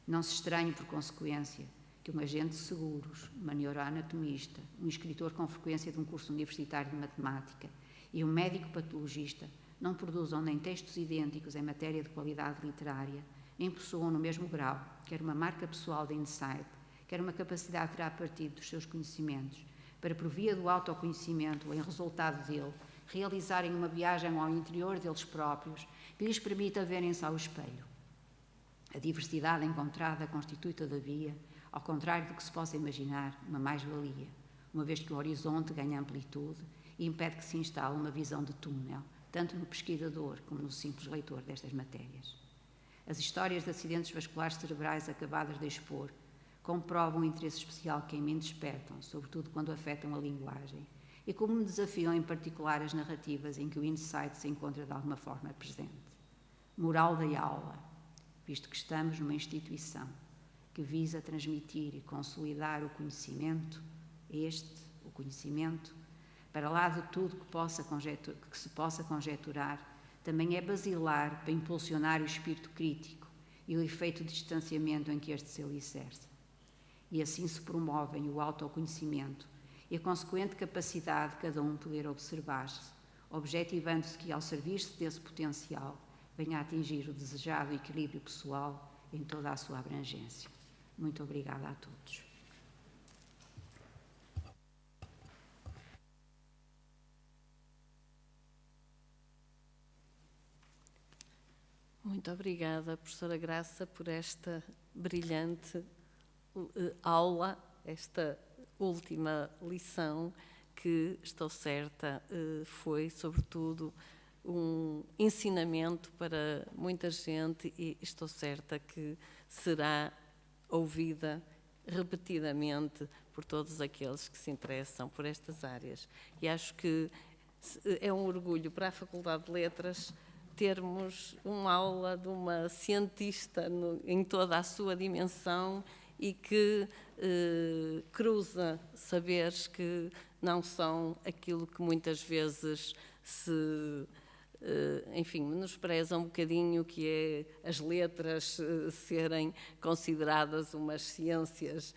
Não se estranhe, por consequência, que um agente de seguros, uma neuroanatomista, um escritor com frequência de um curso universitário de matemática e um médico patologista não produzam nem textos idênticos em matéria de qualidade literária, impulsuam no mesmo grau, quer uma marca pessoal da Insight, quer uma capacidade de tirar partido dos seus conhecimentos, para, por via do autoconhecimento, em resultado dele, realizarem uma viagem ao interior deles próprios, que lhes permita verem-se ao espelho. A diversidade encontrada constitui, todavia, ao contrário do que se possa imaginar, uma mais-valia, uma vez que o horizonte ganha amplitude e impede que se instale uma visão de túnel, tanto no pesquisador como no simples leitor destas matérias. As histórias de acidentes vasculares cerebrais acabadas de expor comprovam o interesse especial que em mim despertam, sobretudo quando afetam a linguagem, e como me desafiam em particular as narrativas em que o insight se encontra de alguma forma presente. Moral da aula, visto que estamos numa instituição que visa transmitir e consolidar o conhecimento, o conhecimento, para lá de tudo que se possa conjecturar, também é basilar para impulsionar o espírito crítico e o efeito de distanciamento em que este se alicerça. E assim se promovem o autoconhecimento e a consequente capacidade de cada um poder observar-se, objetivando-se que, ao servir-se desse potencial, venha a atingir o desejado equilíbrio pessoal em toda a sua abrangência. Muito obrigada a todos. Muito obrigada, professora Graça, por esta brilhante aula, esta última lição, que, estou certa, foi, sobretudo, um ensinamento para muita gente e estou certa que será ouvida repetidamente por todos aqueles que se interessam por estas áreas. E acho que é um orgulho para a Faculdade de Letras termos uma aula de uma cientista em toda a sua dimensão e que cruza saberes que não são aquilo que muitas vezes se, menospreza um bocadinho, que é as letras serem consideradas umas ciências,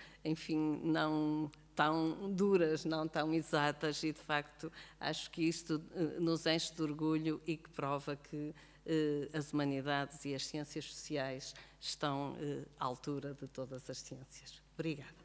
não tão duras, não tão exatas, e de facto acho que isto nos enche de orgulho e que prova que as humanidades e as ciências sociais estão à altura de todas as ciências. Obrigada.